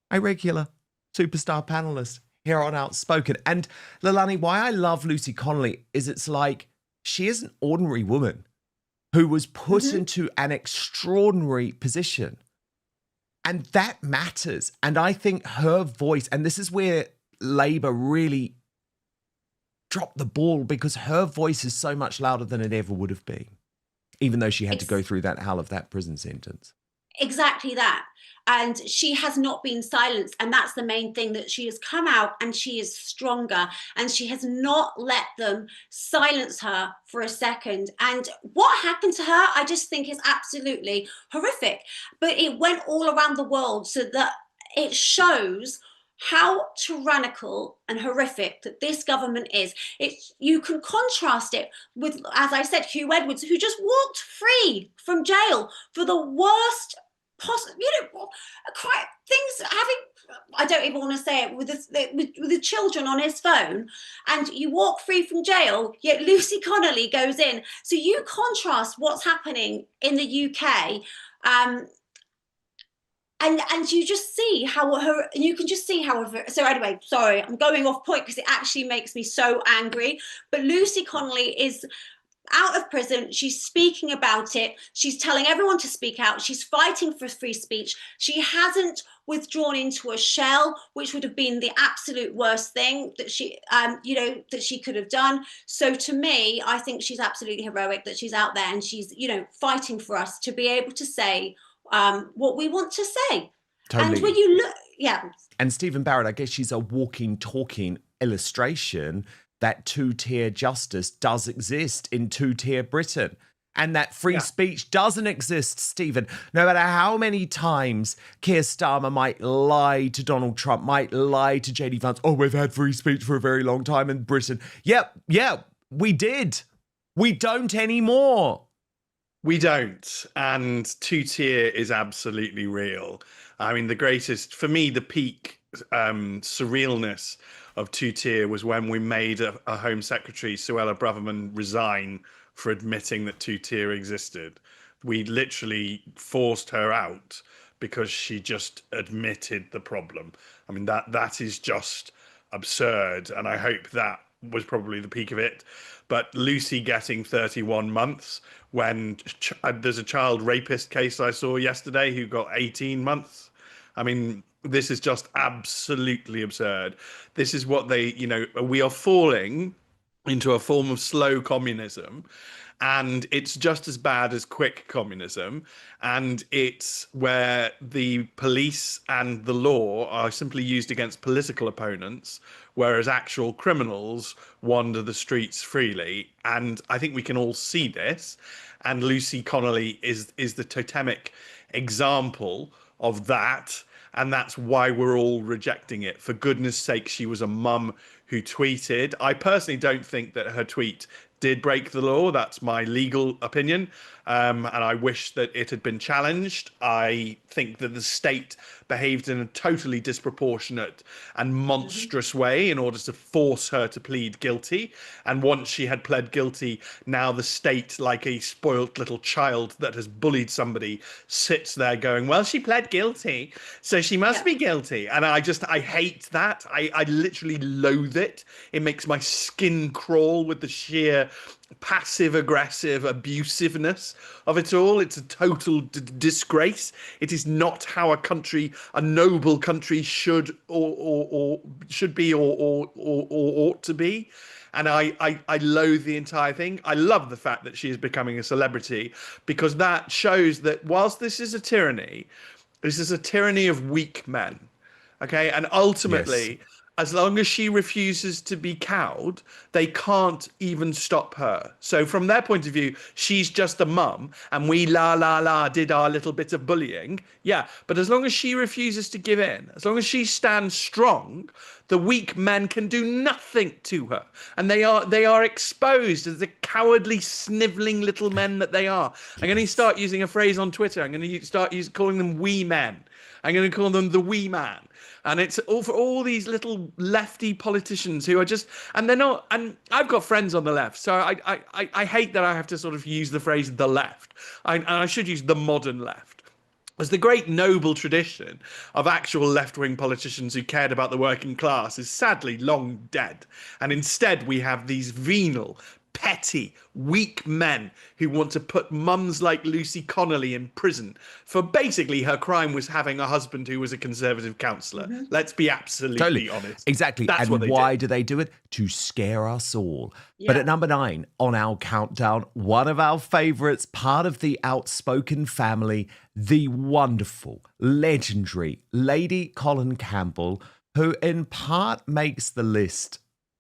S1: a regular superstar panelist here on Outspoken. And Leilani, why I love Lucy Connolly is it's like she is an ordinary woman who was put into an extraordinary position. And that matters. And I think her voice, and this is where Labour really dropped the ball, because her voice is so much louder than it ever would have been, even though she had to go through that hell of that prison sentence.
S3: Exactly that. And she has not been silenced. And that's the main thing, that she has come out and she is stronger, and she has not let them silence her for a second. And what happened to her, I just think is absolutely horrific. But it went all around the world, so that it shows how tyrannical and horrific that this government is. You can contrast it with, as I said, Hugh Edwards, who just walked free from jail for the worst possible, things having, I don't even want to say it, with the children on his phone, and you walk free from jail, yet Lucy Connolly goes in. So you contrast what's happening in the UK, and you just see how her, you can just see how her, so anyway, sorry, I'm going off point because it actually makes me so angry. But Lucy Connolly is out of prison. She's speaking about it. She's telling everyone to speak out. She's fighting for free speech. She hasn't withdrawn into a shell, which would have been the absolute worst thing that she, that she could have done. So to me, I think she's absolutely heroic that she's out there and she's, fighting for us to be able to say what we want to say.
S1: Totally.
S3: And when you look, yeah.
S1: And Stephen Barrett, I guess she's a walking, talking illustration that two-tier justice does exist in two-tier Britain. And that free speech doesn't exist, Stephen. No matter how many times Keir Starmer might lie to Donald Trump, might lie to JD Vance, oh, we've had free speech for a very long time in Britain. Yep, we did. We don't anymore.
S2: We don't. And two-tier is absolutely real. I mean, the greatest, for me, the peak surrealness of two-tier was when we made a Home Secretary, Suella Braverman, resign for admitting that two-tier existed. We literally forced her out because she just admitted the problem. I mean, that is just absurd, and I hope that was probably the peak of it. But Lucy getting 31 months when there's a child rapist case I saw yesterday who got 18 months. I mean, this is just absolutely absurd. This is what we are falling into a form of slow communism, and it's just as bad as quick communism. And it's where the police and the law are simply used against political opponents, whereas actual criminals wander the streets freely. And I think we can all see this. And Lucy Connolly is the totemic example of that. And that's why we're all rejecting it. For goodness sake, she was a mum who tweeted. I personally don't think that her tweet did break the law. That's my legal opinion. And I wish that it had been challenged. I think that the state behaved in a totally disproportionate and monstrous way in order to force her to plead guilty. And once she had pled guilty, now the state, like a spoilt little child that has bullied somebody, sits there going, well, she pled guilty, so she must be guilty. And I hate that. I literally loathe it. It makes my skin crawl with the sheer passive aggressive abusiveness of it all. It's a total disgrace. It is not how a noble country should or should be or ought to be. And I loathe the entire thing. I love the fact that she is becoming a celebrity, because that shows that whilst this is a tyranny, this is a tyranny of weak men. Okay, and ultimately, as long as she refuses to be cowed, they can't even stop her. So from their point of view, she's just a mum, and we did our little bit of bullying. Yeah, but as long as she refuses to give in, as long as she stands strong, the weak men can do nothing to her. And they are exposed as the cowardly, snivelling little men that they are. I'm going to start using a phrase on Twitter. I'm going to start calling them wee men. I'm going to call them the wee man. And it's all for all these little lefty politicians who are just, and they're not, and I've got friends on the left, so I hate that I have to sort of use the phrase the left. And I should use the modern left. As the great noble tradition of actual left-wing politicians who cared about the working class is sadly long dead. And instead we have these venal, petty, weak men who want to put mums like Lucy Connolly in prison for basically her crime was having a husband who was a Conservative councillor. Let's be absolutely honest.
S1: Exactly.
S2: That's
S1: and
S2: what
S1: why do they do it? To scare us all. But at number 9 on our countdown, one of our favourites, part of the Outspoken family, the wonderful, legendary Lady Colin Campbell, who in part makes the list,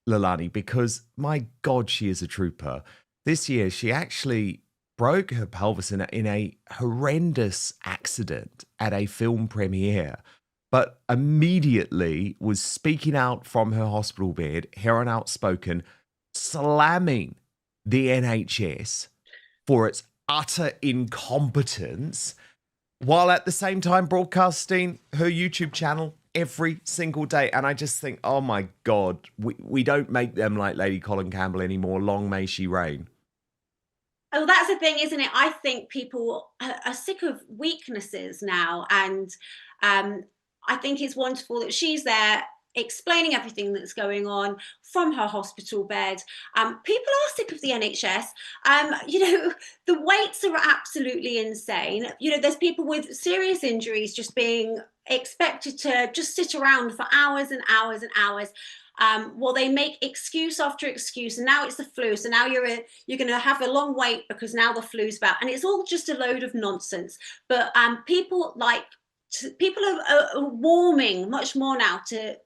S1: Leilani, because my God, she is a trooper. This year, she actually broke her pelvis in a horrendous accident at a film premiere, but immediately was speaking out from her hospital bed here on Outspoken, slamming the NHS for its utter incompetence, while at the same time broadcasting her YouTube channel every single day. And I just think, oh my God, we don't make them like Lady Colin Campbell anymore. Long may she reign.
S3: Oh, that's the thing, isn't it? I think people are sick of weaknesses now, and I think it's wonderful that she's there explaining everything that's going on from her hospital bed. People are sick of the NHS. The waits are absolutely insane. There's people with serious injuries just being expected to just sit around for hours and hours and hours. Well, they make excuse after excuse, and now it's the flu. So now you're going to have a long wait because now the flu's back, and it's all just a load of nonsense. But people are warming much more now to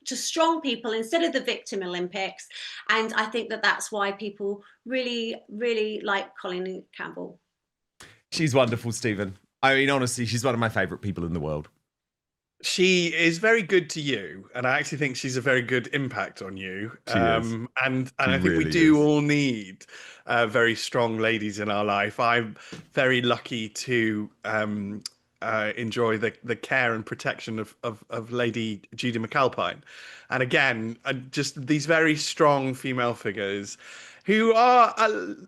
S3: strong people instead of the victim Olympics, and I think that's why people really, really like Colin Campbell.
S1: She's wonderful, Stephen. I mean, honestly, she's one of my favourite people in the world.
S2: She is very good to you, and I actually think she's a very good impact on you. And I think we do all need very strong ladies in our life. I'm very lucky to enjoy the care and protection of Lady Judy McAlpine, and again, just these very strong female figures who are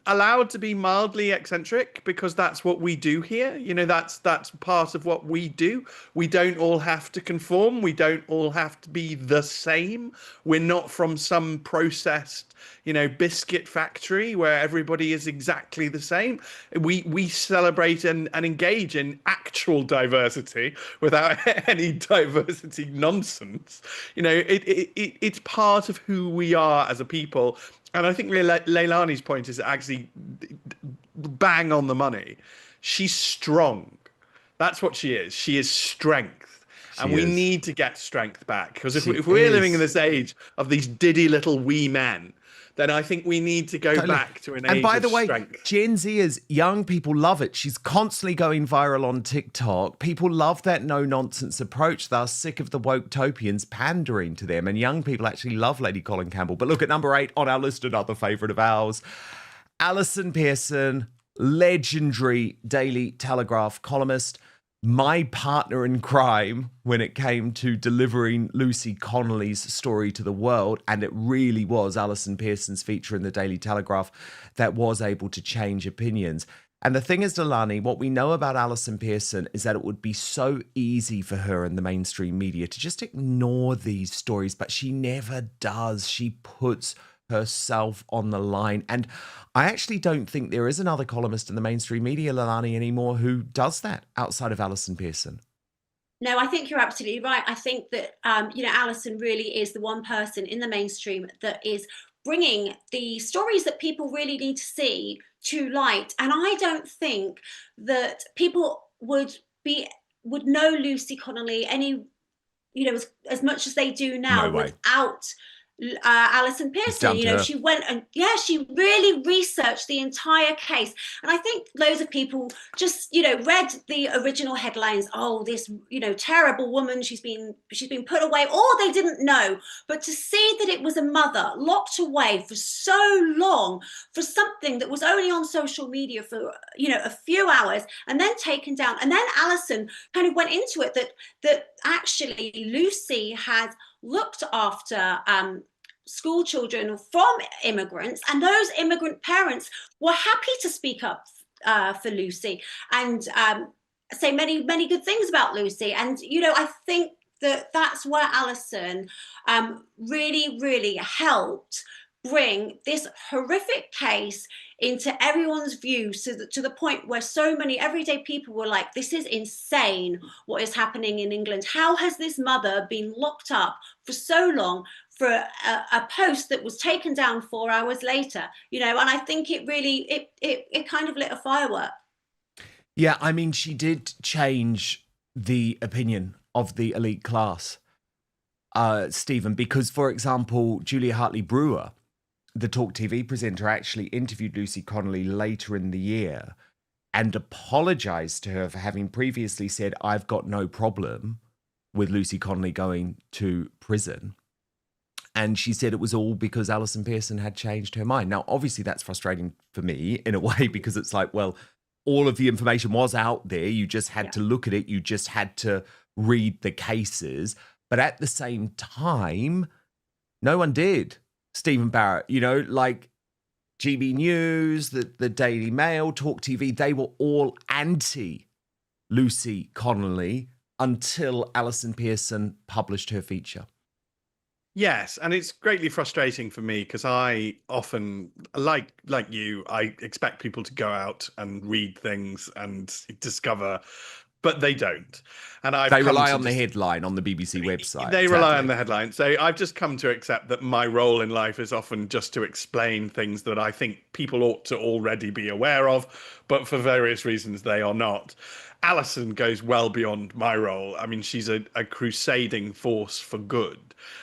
S2: allowed to be mildly eccentric, because that's what we do here. That's part of what we do. We don't all have to conform. We don't all have to be the same. We're not from some processed, biscuit factory where everybody is exactly the same. We celebrate and engage in actual diversity without any diversity nonsense. It's part of who we are as a people. And I think Leilani's point is actually bang on the money. She's strong. That's what she is. She is strength. And we need to get strength back. Because if we're living in this age of these diddy little wee men, then I think we need to go back to an age of strength.
S1: And by the way, Gen Zers, young people love it. She's constantly going viral on TikTok. People love that no-nonsense approach. They're sick of the woke-topians pandering to them. And young people actually love Lady Colin Campbell. But look at number 8 on our list, another favourite of ours. Alison Pearson, legendary Daily Telegraph columnist. My partner in crime when it came to delivering Lucy Connolly's story to the world. And it really was Alison Pearson's feature in the Daily Telegraph that was able to change opinions. And the thing is, Leilani, what we know about Alison Pearson is that it would be so easy for her in the mainstream media to just ignore these stories, but she never does. She puts herself on the line. And I actually don't think there is another columnist in the mainstream media, Leilani, anymore who does that outside of Alison Pearson.
S3: No, I think you're absolutely right. I think that, Alison really is the one person in the mainstream that is bringing the stories that people really need to see to light. And I don't think that people would know Lucy Connolly as much as they do now without Alison Pearson. She went and she really researched the entire case, and I think loads of people just read the original headlines. Oh, this terrible woman, she's been put away, or they didn't know. But to see that it was a mother locked away for so long for something that was only on social media for a few hours and then taken down, and then Alison kind of went into it that actually Lucy had looked after school children from immigrants, and those immigrant parents were happy to speak up for Lucy and say many, many good things about Lucy. And I think that's where Alison really, really helped bring this horrific case into everyone's view, to the point where so many everyday people were like, this is insane what is happening in England. How has this mother been locked up for so long for a post that was taken down 4 hours later? And I think it really it kind of lit a firework.
S1: Yeah, I mean, she did change the opinion of the elite class, Stephen, because, for example, Julia Hartley-Brewer, the Talk TV presenter, actually interviewed Lucy Connolly later in the year and apologized to her for having previously said, I've got no problem with Lucy Connolly going to prison. And she said it was all because Alison Pearson had changed her mind. Now, obviously, that's frustrating for me in a way, because it's like, well, all of the information was out there. You just had to look at it. You just had to read the cases. But at the same time, no one did. Stephen Barrett, GB News, the Daily Mail, Talk TV, they were all anti Lucy Connolly until Alison Pearson published her feature.
S2: Yes, and it's greatly frustrating for me because I often, like you, I expect people to go out and read things and discover, but they don't. And
S1: They rely on the headline on the BBC website.
S2: They rely on the headline. So I've just come to accept that my role in life is often just to explain things that I think people ought to already be aware of, but for various reasons they are not. Alison goes well beyond my role. I mean, she's a crusading force for good.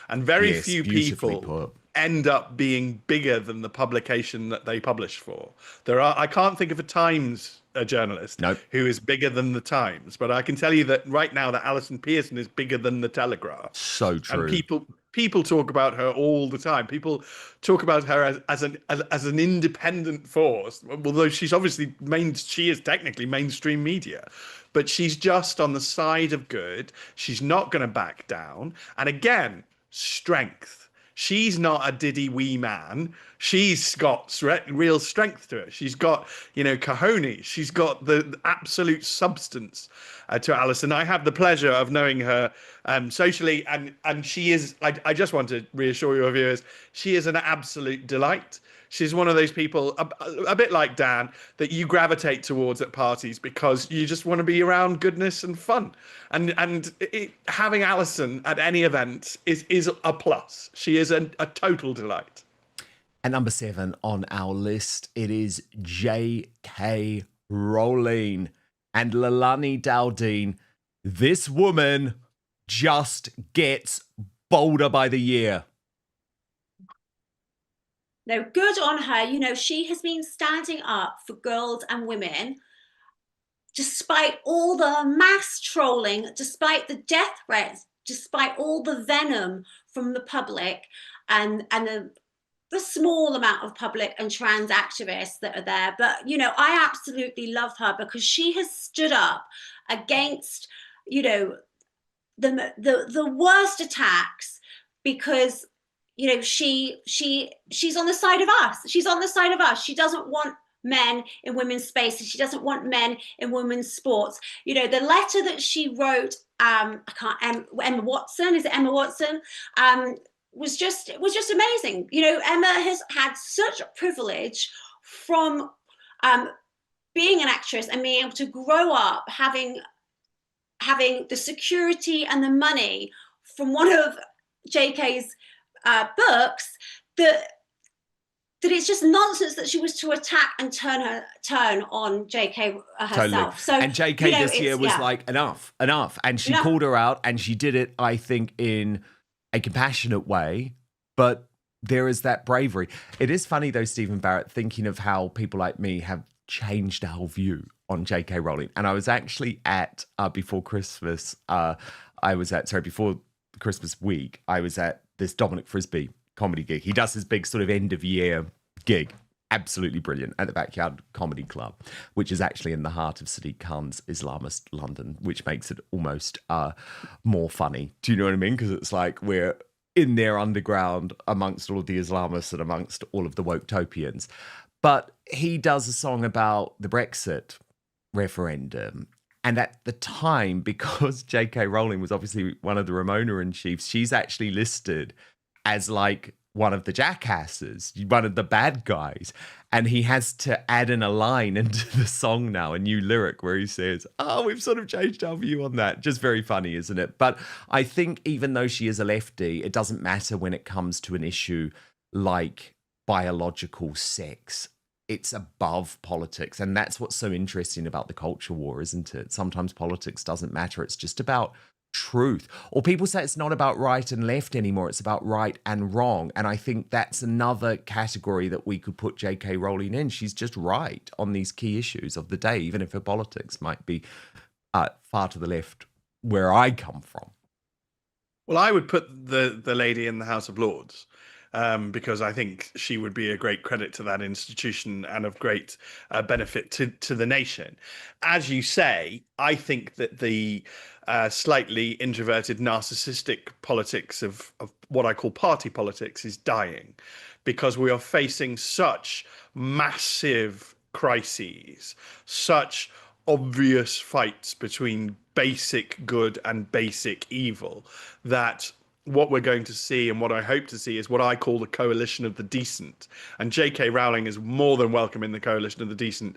S2: And very few people end up being bigger than the publication that they publish for. I can't think of a Times journalist who is bigger than the Times, but I can tell you that right now that Alison Pearson is bigger than the Telegraph.
S1: So true.
S2: And people talk about her all the time. People talk about her as an independent force, although she's obviously she is technically mainstream media, but she's just on the side of good. She's not going to back down. And again, strength. She's not a diddy wee man. She's got real strength to her. She's got, cojones. She's got the absolute substance to Alison. I have the pleasure of knowing her socially, and she is, I just want to reassure your viewers, she is an absolute delight. She's one of those people, a bit like Dan, that you gravitate towards at parties because you just want to be around goodness and fun. And having Alison at any event is a plus. She is a total delight.
S1: And number 7 on our list, it is J.K. Rowling and Leilani Dowding. This woman just gets bolder by the year.
S3: No, good on her. She has been standing up for girls and women despite all the mass trolling, despite the death threats, despite all the venom from the public and the small amount of public and trans activists that are there. But, I absolutely love her because she has stood up against, the worst attacks because she's on the side of us. She's on the side of us. She doesn't want men in women's spaces. She doesn't want men in women's sports. The letter that she wrote, Emma Watson, is it Emma Watson? Was just amazing. Emma has had such a privilege from being an actress and being able to grow up having the security and the money from one of JK's books that it's just nonsense that she was to attack and turn on JK herself.
S1: Totally.
S3: So,
S1: and JK this year was like, enough. And she called her out, and she did it, I think, in a compassionate way, but there is that bravery. It is funny though, Stephen Barrett, thinking of how people like me have changed our view on J.K. Rowling. And I was actually at, before Christmas week, I was at this Dominic Frisby comedy gig. He does his big sort of end of year gig. Absolutely brilliant, at the Backyard Comedy Club, which is actually in the heart of Sadiq Khan's Islamist London, which makes it almost more funny. Do you know what I mean? Because it's like we're in there underground amongst all of the Islamists and amongst all of the woke-topians. But he does a song about the Brexit referendum. And at the time, because J.K. Rowling was obviously one of the Ramona-in-chiefs, she's actually listed as like one of the jackasses, one of the bad guys. And he has to add in a line into the song now, a new lyric where he says, we've sort of changed our view on that. Just very funny, isn't it? But I think even though she is a lefty, it doesn't matter when it comes to an issue like biological sex. It's above politics. And that's what's so interesting about the culture war, isn't it? Sometimes politics doesn't matter. It's just about truth. Or people say it's not about right and left anymore. It's about right and wrong. And I think that's another category that we could put J.K. Rowling in. She's just right on these key issues of the day, even if her politics might be far to the left where I come from.
S2: Well, I would put the lady in the House of Lords. Because I think she would be a great credit to that institution and of great benefit to the nation. As you say, I think that the slightly introverted, narcissistic politics of what I call party politics is dying, because we are facing such massive crises, such obvious fights between basic good and basic evil, that what we're going to see, and what I hope to see, is what I call the coalition of the decent. And J.K. Rowling is more than welcome in the coalition of the decent,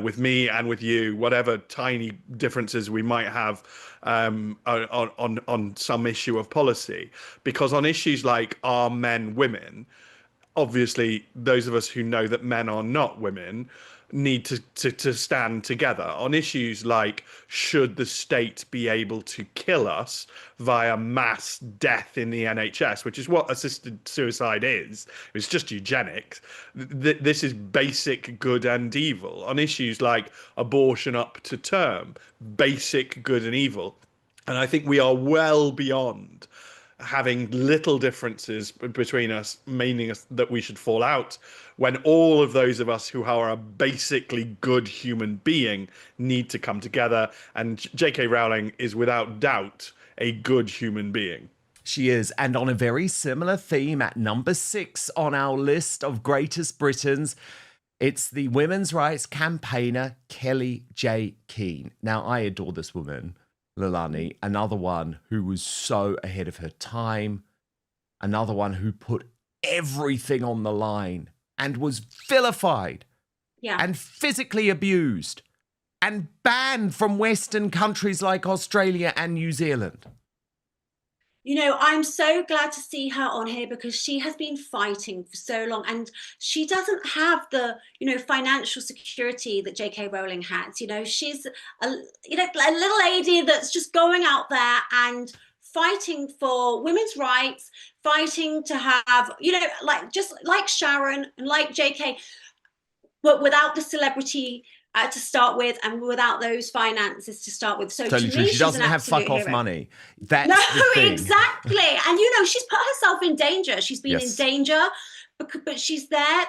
S2: with me and with you, whatever tiny differences we might have on some issue of policy. Because on issues like are men women, obviously those of us who know that men are not women need to stand together. On issues like should the state be able to kill us via mass death in the NHS, which is what assisted suicide is, it's just eugenics. This is basic good and evil. On issues like abortion up to term, basic good and evil. And I think we are well beyond having little differences between us, meaning that we should fall out, when all of those of us who are a basically good human being need to come together. And J.K. Rowling is without doubt a good human being.
S1: She is. And on a very similar theme, at number 6 on our list of greatest Britons, it's the women's rights campaigner, Kelly J. Keane. Now, I adore this woman. Leilani, another one who was so ahead of her time, another one who put everything on the line and was vilified and physically abused and banned from Western countries like Australia and New Zealand.
S3: You know, I'm so glad to see her on here, because she has been fighting for so long, and she doesn't have the, financial security that J.K. Rowling has. She's a little lady that's just going out there and fighting for women's rights, fighting to have, just like Sharon and like J.K., but without the celebrity to start with, and without those finances to start with. So
S1: totally
S3: to
S1: true.
S3: me,
S1: She doesn't have fuck off
S3: hero.
S1: money. That's the thing.
S3: Exactly. And she's put herself in danger. She's been in danger, but she's there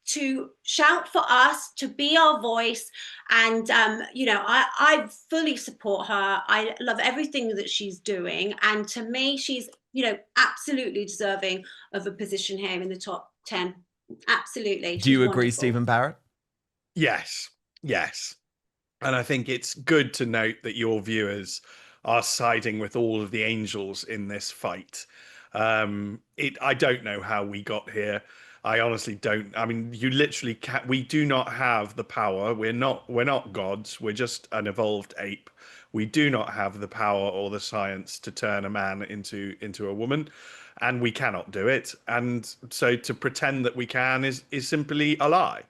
S3: to shout for us, to be our voice. And I fully support her. I love everything that she's doing. And to me, she's absolutely deserving of a position here in the top 10. Absolutely.
S1: Do you agree, Stephen Barrett?
S2: Yes. And I think it's good to note that your viewers are siding with all of the angels in this fight. I don't know how we got here. I honestly don't. I mean, you literally can't. We do not have the power. We're not gods. We're just an evolved ape. We do not have the power or the science to turn a man into a woman, and we cannot do it. And so to pretend that we can is simply a lie.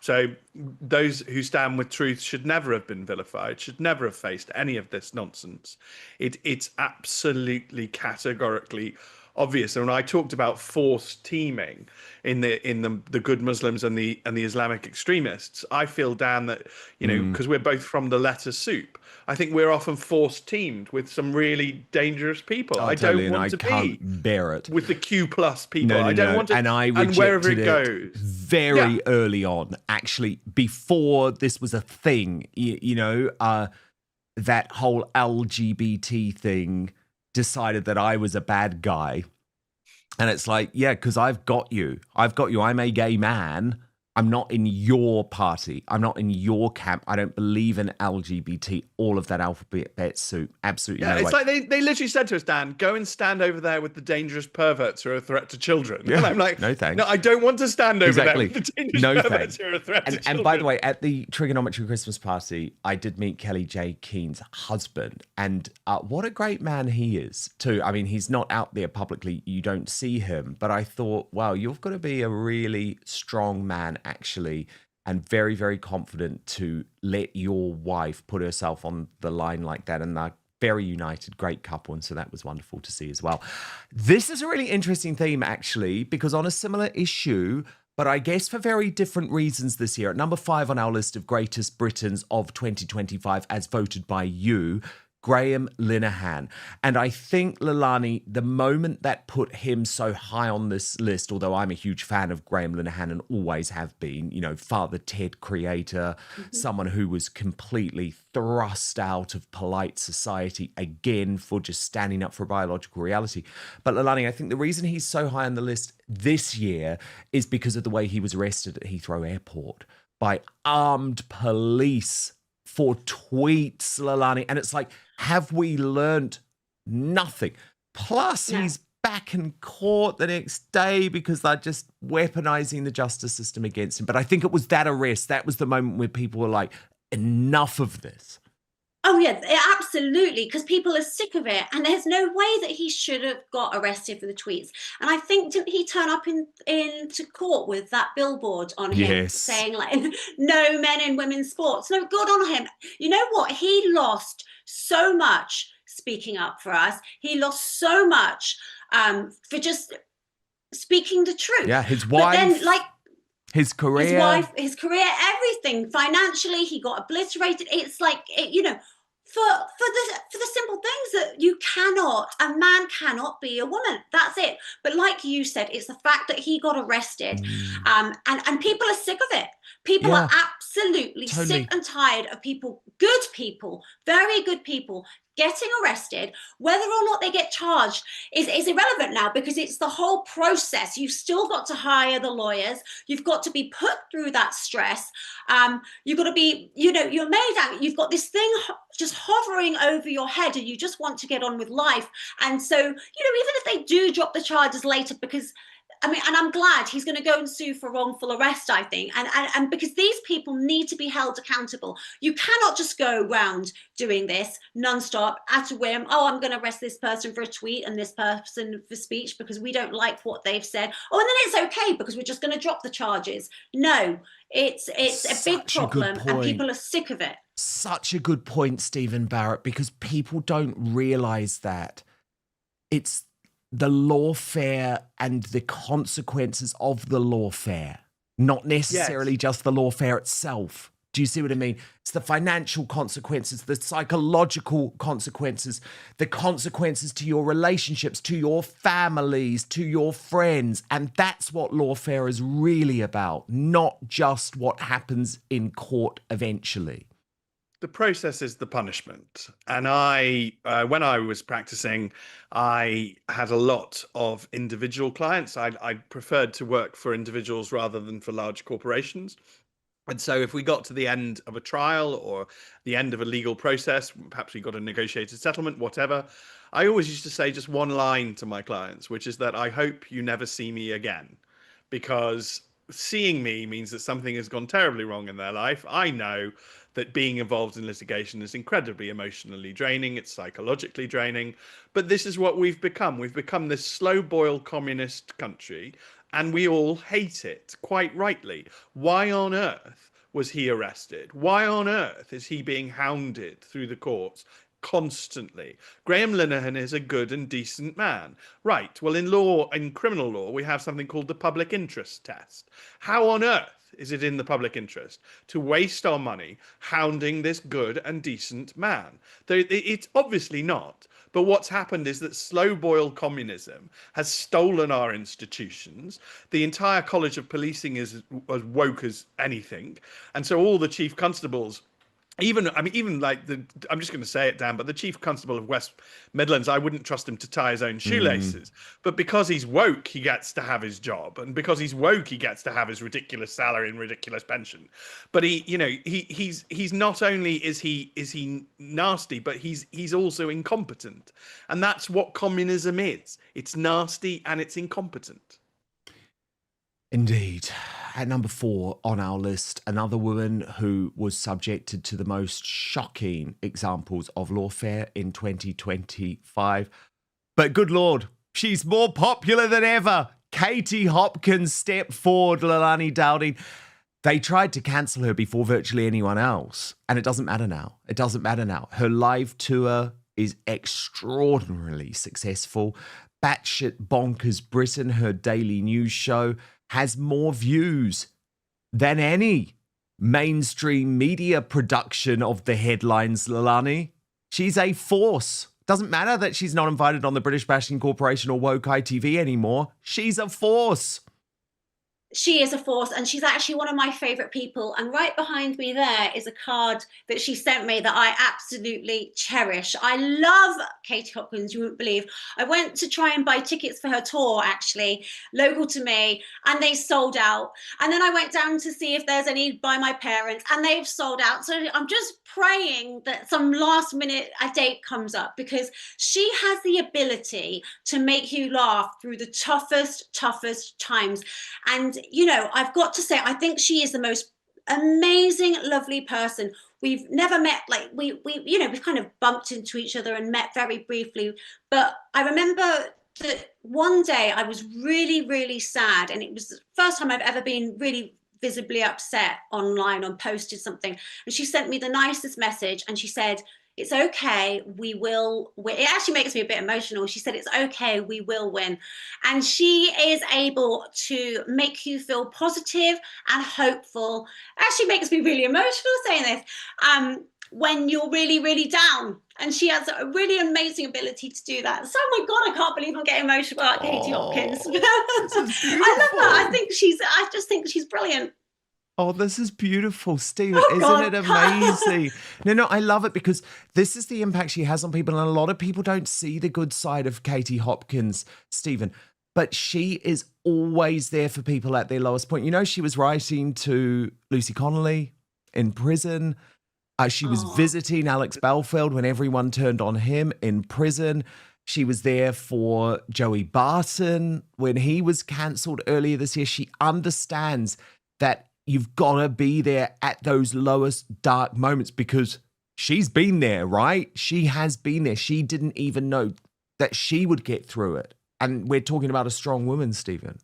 S2: So those who stand with truth should never have been vilified, should never have faced any of this nonsense. It's absolutely categorically obvious. And when I talked about forced teaming in the good Muslims and the Islamic extremists, I feel, Dan, that because we're both from the letter soup, I think we're often forced teamed with some really dangerous people. I don't want to be
S1: bear it
S2: with the Q plus people.
S1: No,
S2: I don't want to,
S1: and I
S2: and wherever
S1: rejected
S2: it goes
S1: very early on. Actually, before this was a thing, that whole LGBT thing decided that I was a bad guy. And it's like, yeah, because I've got you. I'm a gay man. I'm not in your party. I'm not in your camp. I don't believe in LGBT, all of that alphabet soup. Absolutely no way.
S2: It's like they literally said to us, Dan, go and stand over there with the dangerous perverts who are a threat to children.
S1: Yeah.
S2: And I'm like,
S1: no thanks.
S2: No, I don't want to stand over there with the dangerous perverts who are a threat to children.
S1: And by the way, at the Trigonometry Christmas party, I did meet Kelly J. Keane's husband. And what a great man he is, too. I mean, he's not out there publicly. You don't see him. But I thought, wow, you've got to be a really strong man, actually, and very, very confident to let your wife put herself on the line like that. And they're very united, great couple. And so that was wonderful to see as well. This is a really interesting theme, actually, because on a similar issue, but I guess for very different reasons this year, at number 5 on our list of greatest Britons of 2025, as voted by you, Graham Linehan. And I think, Leilani, the moment that put him so high on this list, although I'm a huge fan of Graham Linehan and always have been, you know, Father Ted creator, someone who was completely thrust out of polite society again for just standing up for biological reality. But Leilani, I think the reason he's so high on the list this year is because of the way he was arrested at Heathrow Airport by armed police for tweets, Leilani. And it's like, have we learned nothing? Plus, he's back in court the next day because they're just weaponizing the justice system against him. But I think it was that arrest. That was the moment where people were like, enough of this.
S3: Oh, yeah, absolutely, because people are sick of it. And there's no way that he should have got arrested for the tweets. And I think, didn't he turn up into court with that billboard on him saying, like, no men in women's sports? No, good on him. You know what? He lost so much speaking up for us. He lost so much for just speaking the truth.
S1: Yeah, his wife. But then, like, his career,
S3: everything. Financially, he got obliterated. It's like, you know, for the simple things that a man cannot be a woman. That's it. But like you said, it's the fact that he got arrested, and people are sick of it. People are absolutely sick and tired of good people, very good people, getting arrested. Whether or not they get charged is irrelevant now, because it's the whole process. You've still got to hire the lawyers. You've got to be put through that stress. You've got to be, you know, you're made out. You've got this thing just hovering over your head, and you just want to get on with life. And so, you know, even if they do drop the charges later, because I mean, and I'm glad he's going to go and sue for wrongful arrest, I think. And because these people need to be held accountable. You cannot just go around doing this nonstop at a whim. Oh, I'm going to arrest this person for a tweet and this person for speech because we don't like what they've said. Oh, and then it's okay because we're just going to drop the charges. No, it's a big problem and people are sick of it.
S1: Such a good point, Stephen Barrett, because people don't realise that it's the lawfare and the consequences of the lawfare, not necessarily just the lawfare itself. Do you see what I mean? It's the financial consequences, the psychological consequences, the consequences to your relationships, to your families, to your friends. And that's what lawfare is really about, not just what happens in court eventually.
S2: The process is the punishment. And when I was practicing, I had a lot of individual clients. I preferred to work for individuals rather than for large corporations. And so if we got to the end of a trial or the end of a legal process, perhaps we got a negotiated settlement, whatever, I always used to say just one line to my clients, which is that I hope you never see me again, because seeing me means that something has gone terribly wrong in their life. I know that being involved in litigation is incredibly emotionally draining. It's psychologically draining. But this is what we've become. We've become this slow-boiled communist country, and we all hate it, quite rightly. Why on earth was he arrested? Why on earth is he being hounded through the courts constantly? Graham Linehan is a good and decent man. Right. Well, in criminal law, we have something called the public interest test. How on earth is it in the public interest to waste our money hounding this good and decent man? It's obviously not. But what's happened is that slow-boiled communism has stolen our institutions. The entire College of Policing is as woke as anything. And so all the chief constables, I'm just going to say it, Dan, but the chief constable of West Midlands, I wouldn't trust him to tie his own shoelaces. But because he's woke, he gets to have his job, and because he's woke, he gets to have his ridiculous salary and ridiculous pension. But he's not only is he nasty, but he's also incompetent, and that's what communism is. It's nasty and it's incompetent.
S1: Indeed. At number 4 on our list, another woman who was subjected to the most shocking examples of lawfare in 2025. But good Lord, she's more popular than ever. Katie Hopkins stepped forward, Leilani Dowding. They tried to cancel her before virtually anyone else. And it doesn't matter now. It doesn't matter now. Her live tour is extraordinarily successful. Batshit bonkers Britain, her daily news show, has more views than any mainstream media production of the headlines, Leilani. She's a force. Doesn't matter that she's not invited on the British Bashing Corporation or Woke ITV anymore. She's a force.
S3: She is a force, and she's actually one of my favorite people. And right behind me there is a card that she sent me that I absolutely cherish. I love Katie Hopkins, you wouldn't believe. I went to try and buy tickets for her tour, actually, local to me, and they sold out. And then I went down to see if there's any by my parents, and they've sold out. So I'm just praying that some last minute a date comes up, because she has the ability to make you laugh through the toughest times. And you know, I've got to say, I think she is the most amazing, lovely person. We've never met, like we you know, we've kind of bumped into each other and met very briefly. But I remember that one day I was really, really sad, and it was the first time I've ever been really visibly upset online or posted something. And she sent me the nicest message, and she said, "It's okay, we will win." It actually makes me a bit emotional. She said, "It's okay, we will win." And she is able to make you feel positive and hopeful. It actually makes me really emotional saying this, when you're really, really down. And she has a really amazing ability to do that. So, oh my God, I can't believe I'm getting emotional about Katie Hopkins. I love her. I just think she's brilliant.
S1: Oh, this is beautiful, Stephen.
S3: Oh,
S1: Isn't
S3: God.
S1: it amazing? No, I love it, because this is the impact she has on people. And a lot of people don't see the good side of Katie Hopkins, Stephen. But she is always there for people at their lowest point. You know, she was writing to Lucy Connolly in prison. She was visiting Alex Belfield when everyone turned on him in prison. She was there for Joey Barton when he was cancelled earlier this year. She understands that you've got to be there at those lowest dark moments, because she's been there, right? She has been there. She didn't even know that she would get through it. And we're talking about a strong woman, Stephen.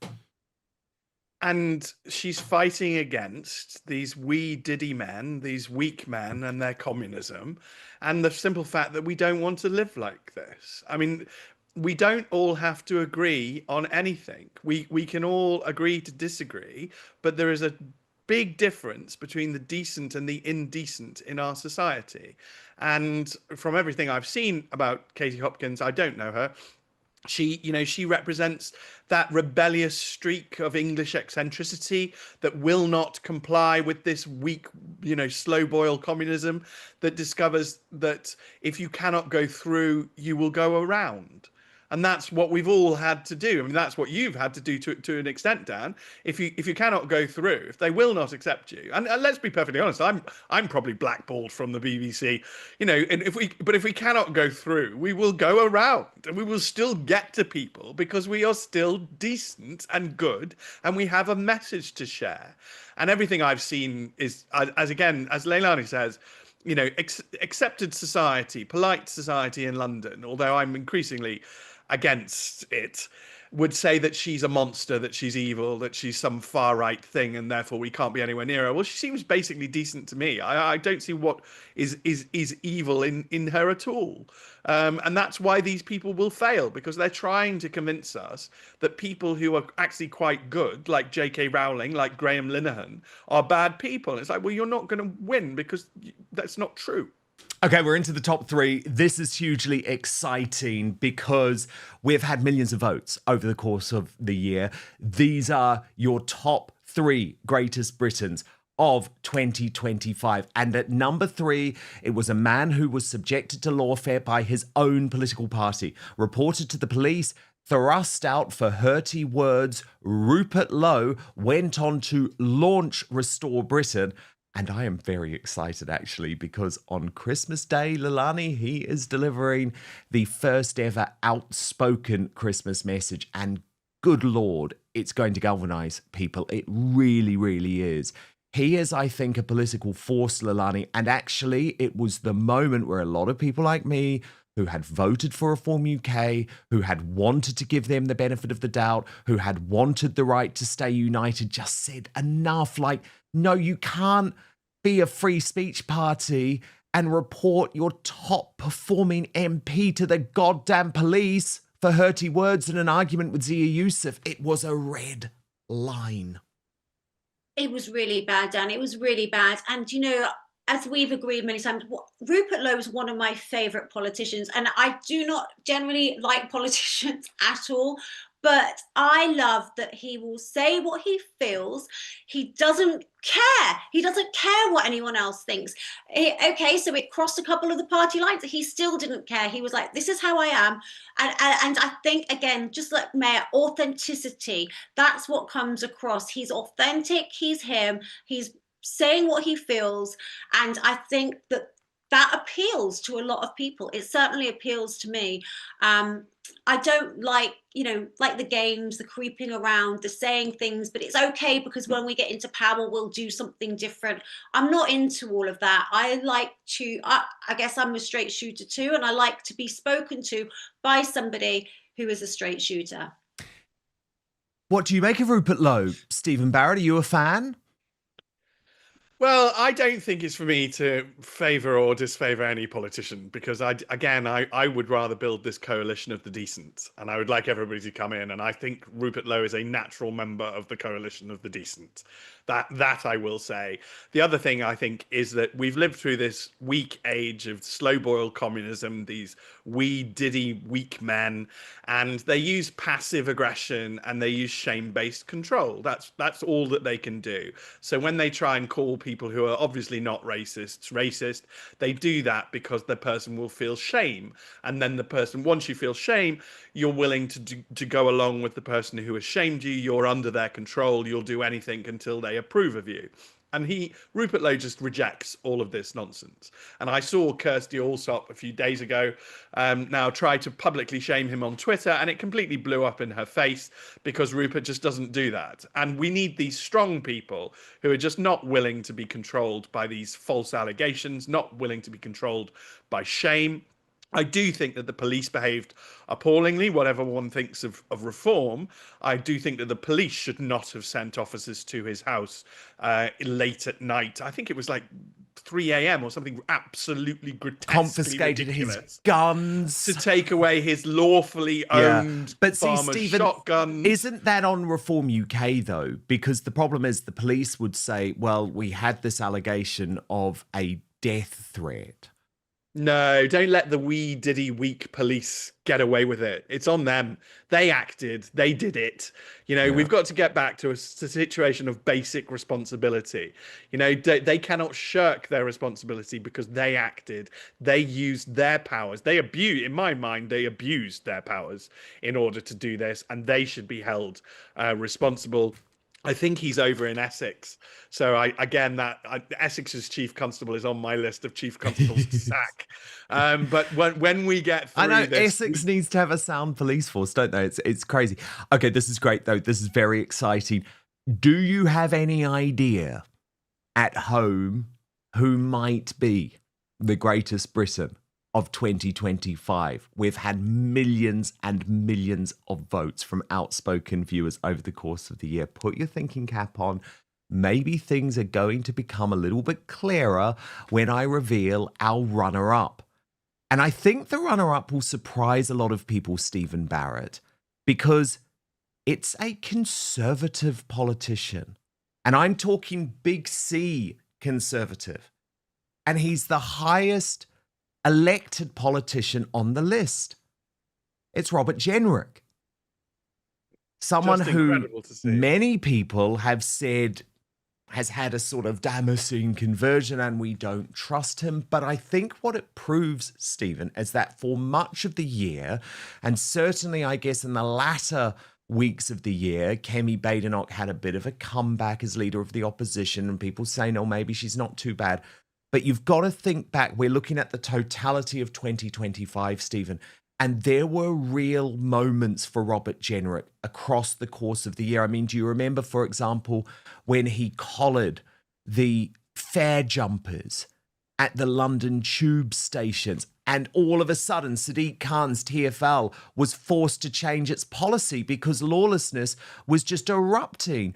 S2: And she's fighting against these wee diddy men, these weak men and their communism, and the simple fact that we don't want to live like this. I mean, we don't all have to agree on anything. We can all agree to disagree, but there is a big difference between the decent and the indecent in our society. And from everything I've seen about Katie Hopkins, I don't know her, she represents that rebellious streak of English eccentricity that will not comply with this weak, slow boil communism that discovers that if you cannot go through, you will go around. And that's what we've all had to do. I mean, that's what you've had to do to an extent, Dan. If you cannot go through, if they will not accept you, and let's be perfectly honest, I'm probably blackballed from the BBC, and if we cannot go through, we will go around, and we will still get to people because we are still decent and good, and we have a message to share. And everything I've seen is, as Leilani says, accepted society, polite society in London, although I'm increasingly against it, would say that she's a monster, that she's evil, that she's some far right thing, and therefore we can't be anywhere near her. Well, she seems basically decent to me. I don't see what is evil in her at all. And that's why these people will fail, because they're trying to convince us that people who are actually quite good, like J.K. Rowling, like Graham Linehan, are bad people. And it's like, well, you're not going to win because that's not true.
S1: Okay, we're into the top three. This is hugely exciting because we've had millions of votes over the course of the year. These are your top three greatest Britons of 2025. And at number 3, it was a man who was subjected to lawfare by his own political party, reported to the police, thrust out for hurty words. Rupert Lowe went on to launch Restore Britain. And I am very excited, actually, because on Christmas Day, Leilani, he is delivering the first ever Outspoken Christmas message. And good Lord, it's going to galvanize people. It really, really is. He is, I think, a political force, Leilani. And actually, it was the moment where a lot of people like me, who had voted for Reform UK, who had wanted to give them the benefit of the doubt, who had wanted the right to stay united, just said enough. Like, no, you can't be a free speech party and report your top performing MP to the goddamn police for hurty words in an argument with Zia Youssef. It was a red line.
S3: It was really bad, Dan. It was really bad. And, as we've agreed many times, Rupert Lowe is one of my favourite politicians, and I do not generally like politicians at all. But I love that he will say what he feels. He doesn't care. He doesn't care what anyone else thinks. Okay, so it crossed a couple of the party lines. He still didn't care. He was like, this is how I am. And I think, again, just like Mayor, authenticity, that's what comes across. He's authentic. He's him. He's saying what he feels. And I think that appeals to a lot of people. It certainly appeals to me. I don't like the games, the creeping around, the saying things, but it's okay because when we get into power, we'll do something different. I'm not into all of that. I guess I'm a straight shooter too, and I like to be spoken to by somebody who is a straight shooter.
S1: What do you make of Rupert Lowe, Stephen Barrett? Are you a fan?
S2: Well, I don't think it's for me to favour or disfavour any politician, because I would rather build this coalition of the decent, and I would like everybody to come in. And I think Rupert Lowe is a natural member of the coalition of the decent. That I will say. The other thing I think is that we've lived through this weak age of slow-boiled communism, these weak men, and they use passive aggression and they use shame-based control. That's all that they can do. So when they try and call people who are obviously not racist, they do that because the person will feel shame. And then the person, once you feel shame, you're willing to go along with the person who has shamed you. You're under their control. You'll do anything until they approve of you. And Rupert Lowe just rejects all of this nonsense. And I saw Kirsty Allsop a few days ago now try to publicly shame him on Twitter, and it completely blew up in her face because Rupert just doesn't do that. And we need these strong people who are just not willing to be controlled by these false allegations, not willing to be controlled by shame. I do think that the police behaved appallingly, whatever one thinks of reform. I do think that the police should not have sent officers to his house late at night. I think it was like 3 a.m. or something absolutely grotesquely
S1: confiscated
S2: ridiculous.
S1: His guns.
S2: To take away his lawfully owned farmer's shotgun.
S1: Isn't that on Reform UK, though? Because the problem is the police would say, well, we had this allegation of a death threat.
S2: No, don't let the weak police get away with it. It's on them. They acted. They did it. We've got to get back to a situation of basic responsibility. They cannot shirk their responsibility because they acted. They used their powers. In my mind, they abused their powers in order to do this, and they should be held responsible. I think he's over in Essex. So Essex's chief constable is on my list of chief constables to sack. But when we get through
S1: I know
S2: this,
S1: Essex needs to have a sound police force, don't they? It's crazy. Okay, this is great though. This is very exciting. Do you have any idea at home who might be the greatest Briton of 2025? We've had millions and millions of votes from Outspoken viewers over the course of the year. Put your thinking cap on. Maybe things are going to become a little bit clearer when I reveal our runner-up. And I think the runner-up will surprise a lot of people, Stephen Barrett, because it's a conservative politician. And I'm talking big C conservative. And he's the highest elected politician on the list. It's Robert Jenrick. Someone who many people have said has had a sort of Damascene conversion and we don't trust him. But I think what it proves, Stephen, is that for much of the year, and certainly I guess in the latter weeks of the year, Kemi Badenoch had a bit of a comeback as leader of the opposition, and people say, no, maybe she's not too bad. But you've got to think back. We're looking at the totality of 2025, Stephen, and there were real moments for Robert Jenrick across the course of the year. I mean, do you remember, for example, when he collared the fare jumpers at the London tube stations, and all of a sudden Sadiq Khan's TfL was forced to change its policy because lawlessness was just erupting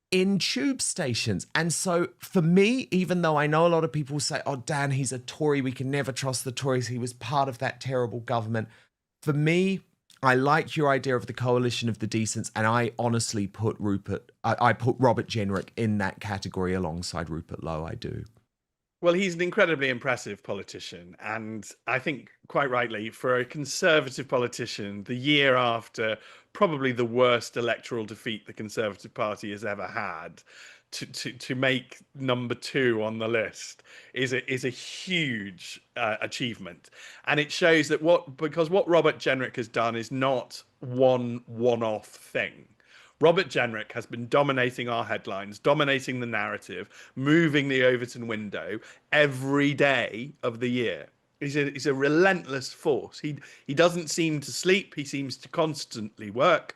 S1: in tube stations? And so for me, even though I know a lot of people say, oh, Dan, he's a Tory, we can never trust the Tories, he was part of that terrible government. For me, I like your idea of the coalition of the decents, and I honestly put Robert Jenrick in that category alongside Rupert Lowe. I do.
S2: Well, he's an incredibly impressive politician. And I think, quite rightly, for a Conservative politician, the year after probably the worst electoral defeat the Conservative Party has ever had, to make number 2 on the list is a huge achievement. And it shows that because what Robert Jenrick has done is not one-off thing. Robert Jenrick has been dominating our headlines, dominating the narrative, moving the Overton window every day of the year. He's a relentless force. He doesn't seem to sleep. He seems to constantly work,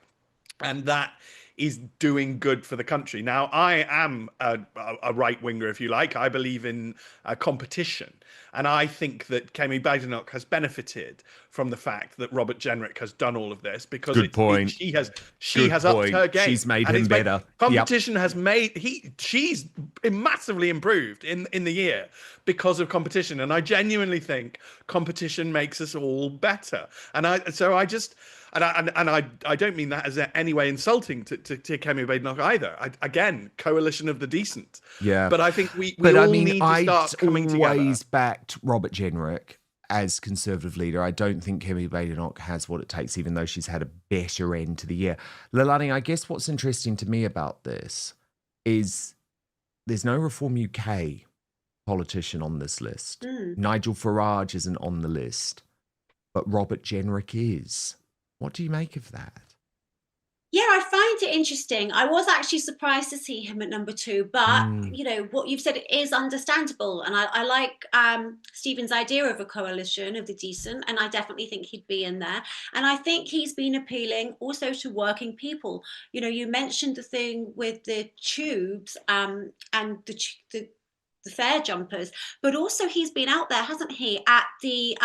S2: and that is doing good for the country. Now, I am a right winger, if you like. I believe in competition, and I think that Kemi Badenoch has benefited from the fact that Robert Jenrick has done all of this, because
S1: Good point.
S2: she has
S1: Good
S2: upped
S1: point.
S2: her game.
S1: She's made
S2: And
S1: him
S2: it's
S1: better.
S2: Competition has made she's massively improved in the year because of competition, and I genuinely think competition makes us all better. And I don't mean that as any way insulting to Kemi Badenoch either. Again, coalition of the decent.
S1: Yeah.
S2: But I think we
S1: But
S2: all
S1: I mean,
S2: need to start coming together.
S1: I'd always backed Robert Jenrick as Conservative leader. I don't think Kemi Badenoch has what it takes, even though she's had a better end to the year. Leilani, I guess what's interesting to me about this is there's no Reform UK politician on this list. Nigel Farage isn't on the list, but Robert Jenrick is. What do you make of that?
S3: Yeah, I find it interesting. I was actually surprised to see him at number 2, but you know what you've said is understandable, and I like Stephen's idea of a coalition of the decent, and I definitely think he'd be in there. And I think he's been appealing also to working people. You know, you mentioned the thing with the tubes and the fare jumpers, but also he's been out there, hasn't he, at the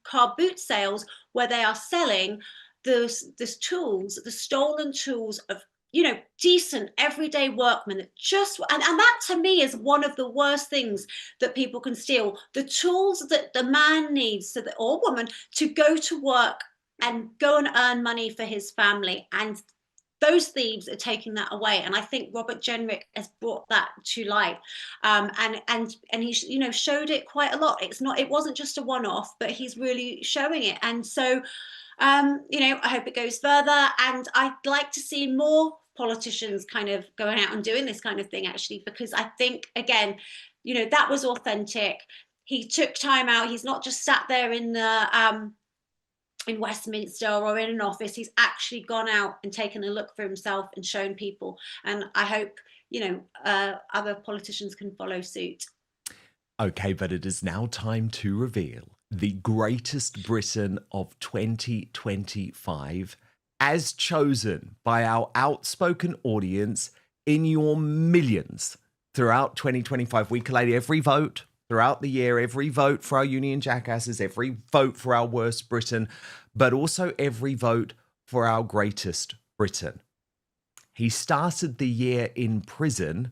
S3: car boot sales where they are selling those tools, the stolen tools of, you know, decent everyday workmen that just, and that to me is one of the worst things that people can steal, the tools that the man needs, so that, or woman, to go to work and go and earn money for his family. And those thieves are taking that away, and I think Robert Jenrick has brought that to light, and he, you know, showed it quite a lot. It wasn't just a one-off, but he's really showing it. And so you know, I hope it goes further, and I'd like to see more politicians kind of going out and doing this kind of thing, actually, because I think, again, you know, that was authentic. He took time out. He's not just sat there in the in Westminster or in an office. He's actually gone out and taken a look for himself and shown people. And I hope, you know, other politicians can follow suit.
S1: Okay, but it is now time to reveal the greatest Briton of 2025, as chosen by our outspoken audience in your millions throughout 2025. We collate every vote throughout the year, every vote for our Union Jackasses, every vote for our worst Briton, but also every vote for our greatest Briton. He started the year in prison.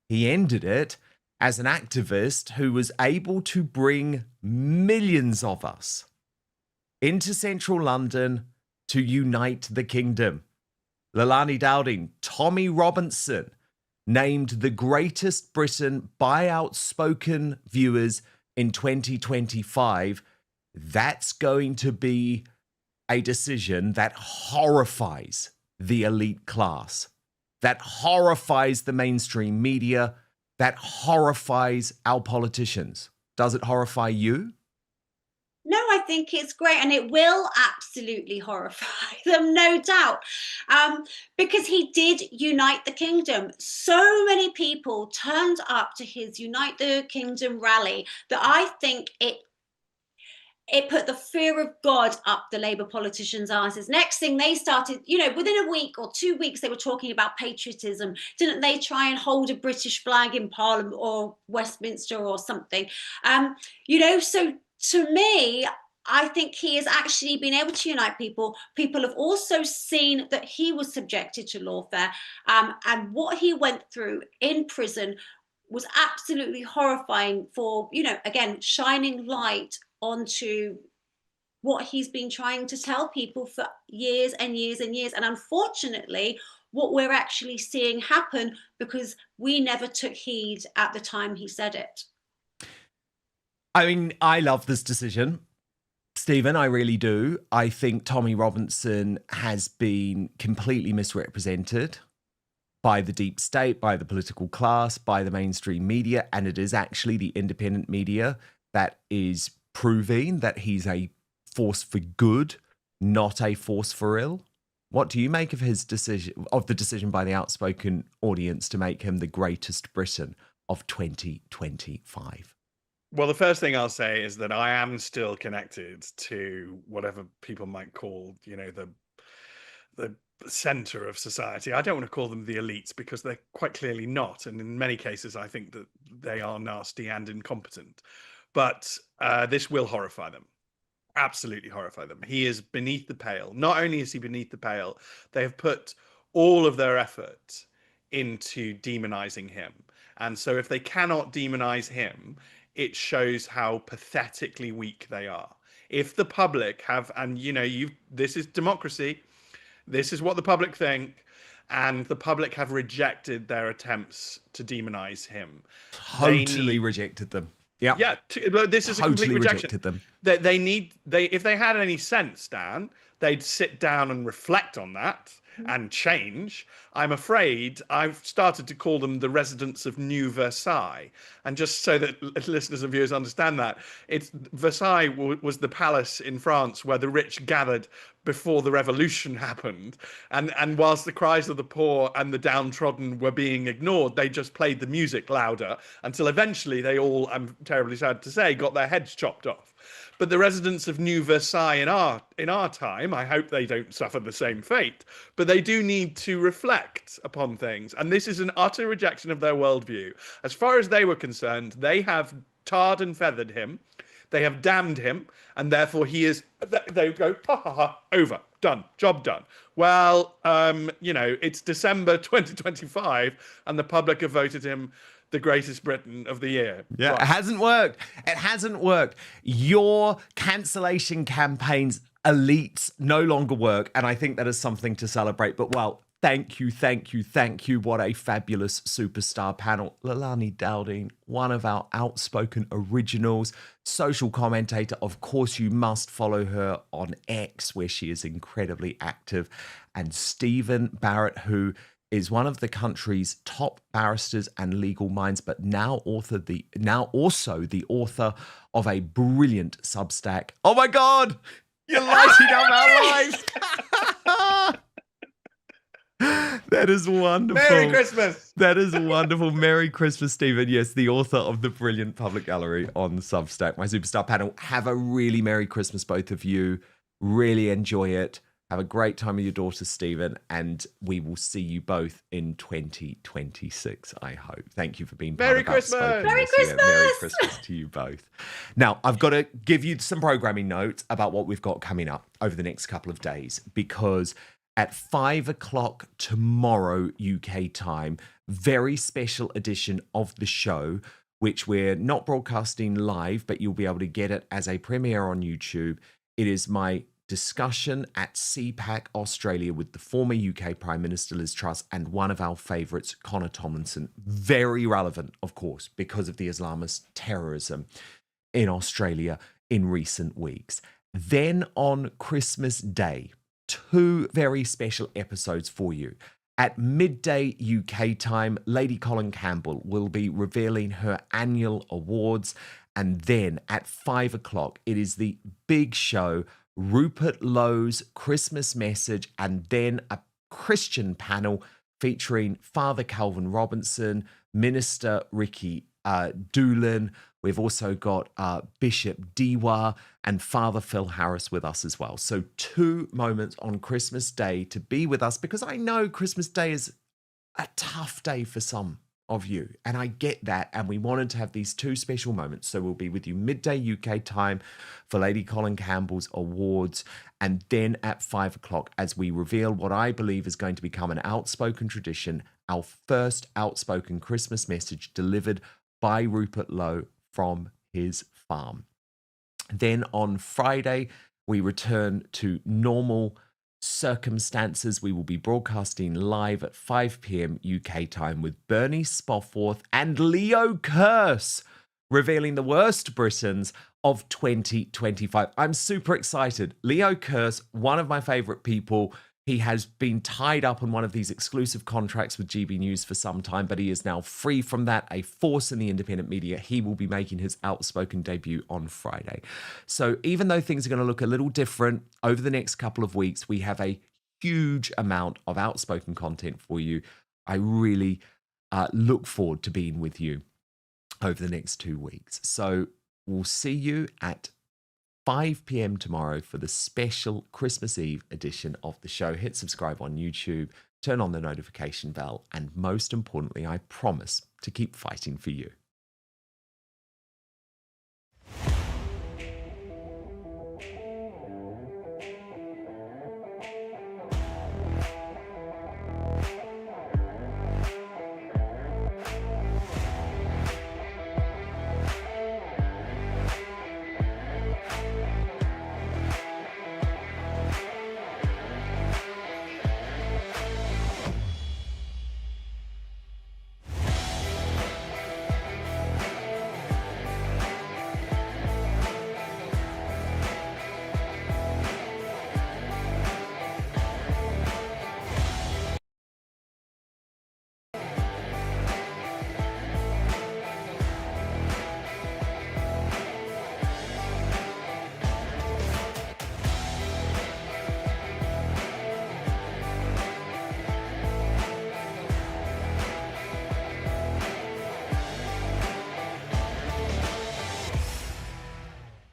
S1: He ended it as an activist who was able to bring millions of us into central London to unite the kingdom. Leilani Dowding, Tommy Robinson, named the greatest Briton by outspoken viewers in 2025. That's going to be a decision that horrifies the elite class, that horrifies the mainstream media, that horrifies our politicians. Does it horrify you?
S3: No, I think it's great, and it will absolutely horrify them, no doubt, because he did unite the kingdom. So many people turned up to his Unite the Kingdom rally that I think it put the fear of God up the Labour politicians' asses. Next thing they started, you know, within a week or 2 weeks, they were talking about patriotism. Didn't they try and hold a British flag in Parliament or Westminster or something? You know, so to me, I think he has actually been able to unite people. People have also seen that he was subjected to lawfare, and what he went through in prison was absolutely horrifying for, you know, again, shining light onto what he's been trying to tell people for years and years and years. And unfortunately, what we're actually seeing happen, because we never took heed at the time he said it.
S1: I mean, I love this decision, Stephen. I really do. I think Tommy Robinson has been completely misrepresented by the deep state, by the political class, by the mainstream media, and it is actually the independent media that is proving that he's a force for good, not a force for ill. What do you make of his decision, of the decision by the Outspoken audience to make him the greatest Briton of 2025?
S2: Well, the first thing I'll say is that I am still connected to whatever people might call, the center of society. I don't want to call them the elites because they're quite clearly not. And in many cases, I think that they are nasty and incompetent. But this will horrify them. Absolutely horrify them. He is beneath the pale. Not only is he beneath the pale, they have put all of their effort into demonizing him. And so if they cannot demonize him, it shows how pathetically weak they are. If the public have, and this is democracy, this is what the public think, and the public have rejected their attempts to demonize him.
S1: Totally rejected them. Yeah,
S2: this is a complete rejection.
S1: Rejected them.
S2: If they had any sense, Dan, they'd sit down and reflect on that and change. I'm afraid I've started to call them the residents of New Versailles. And just so that listeners and viewers understand that, Versailles was the palace in France where the rich gathered before the revolution happened. And whilst the cries of the poor and the downtrodden were being ignored, they just played the music louder until eventually they all, I'm terribly sad to say, got their heads chopped off. But the residents of New Versailles in our time, I hope they don't suffer the same fate, but they do need to reflect upon things. And this is an utter rejection of their worldview. As far as they were concerned, they have tarred and feathered him. They have damned him. And therefore they go, ha, ha, ha, over, done, job done. Well, it's December 2025 and the public have voted him the greatest Briton of the year.
S1: Yeah, right. It hasn't worked. It hasn't worked. Your cancellation campaigns, elites, no longer work. And I think that is something to celebrate. But, well, thank you. What a fabulous superstar panel. Leilani Dowding, one of our Outspoken originals, social commentator. Of course, you must follow her on X, where she is incredibly active. And Stephen Barrett, who is one of the country's top barristers and legal minds, but now also the author of a brilliant Substack. Oh my God, you're lighting up our lives. That is wonderful.
S2: Merry Christmas.
S1: That is wonderful. Merry Christmas, Stephen. Yes, the author of the brilliant Public Gallery on Substack, my superstar panel. Have a really Merry Christmas, both of you. Really enjoy it. Have a great time with your daughter, Stephen, and we will see you both in 2026, I hope. Thank you for being part
S2: Merry
S1: of
S2: Christmas!
S3: Merry Christmas!
S1: Merry Christmas to you both. Now, I've got to give you some programming notes about what we've got coming up over the next couple of days, because at 5 o'clock tomorrow UK time, very special edition of the show, which we're not broadcasting live, but you'll be able to get it as a premiere on YouTube. It is my discussion at CPAC Australia with the former UK Prime Minister Liz Truss and one of our favourites, Connor Tomlinson. Very relevant, of course, because of the Islamist terrorism in Australia in recent weeks. Then on Christmas Day, 2 very special episodes for you. At midday UK time, Lady Colin Campbell will be revealing her annual awards. And then at 5 o'clock, it is the big show, Rupert Lowe's Christmas message, and then a Christian panel featuring Father Calvin Robinson, Minister Ricky Doolan. We've also got Bishop Diwa and Father Phil Harris with us as well. So 2 moments on Christmas Day to be with us, because I know Christmas Day is a tough day for some of you, and I get that, and we wanted to have these 2 special moments. So we'll be with you midday UK time for Lady Colin Campbell's awards, and then at 5 o'clock as we reveal what I believe is going to become an Outspoken tradition, our first Outspoken Christmas message delivered by Rupert Lowe from his farm. Then on Friday, we return to normal circumstances. We will be broadcasting live at 5 p.m. UK time with Bernie Spoffworth and Leo Curse revealing the worst Britons of 2025. I'm super excited. Leo Kearse, one of my favorite people. He has been tied up on one of these exclusive contracts with GB News for some time, but he is now free from that, a force in the independent media. He will be making his Outspoken debut on Friday. So even though things are going to look a little different over the next couple of weeks, we have a huge amount of Outspoken content for you. I really look forward to being with you over the next 2 weeks. So we'll see you at 5 p.m. tomorrow for the special Christmas Eve edition of the show. Hit subscribe on YouTube, turn on the notification bell, and most importantly, I promise to keep fighting for you.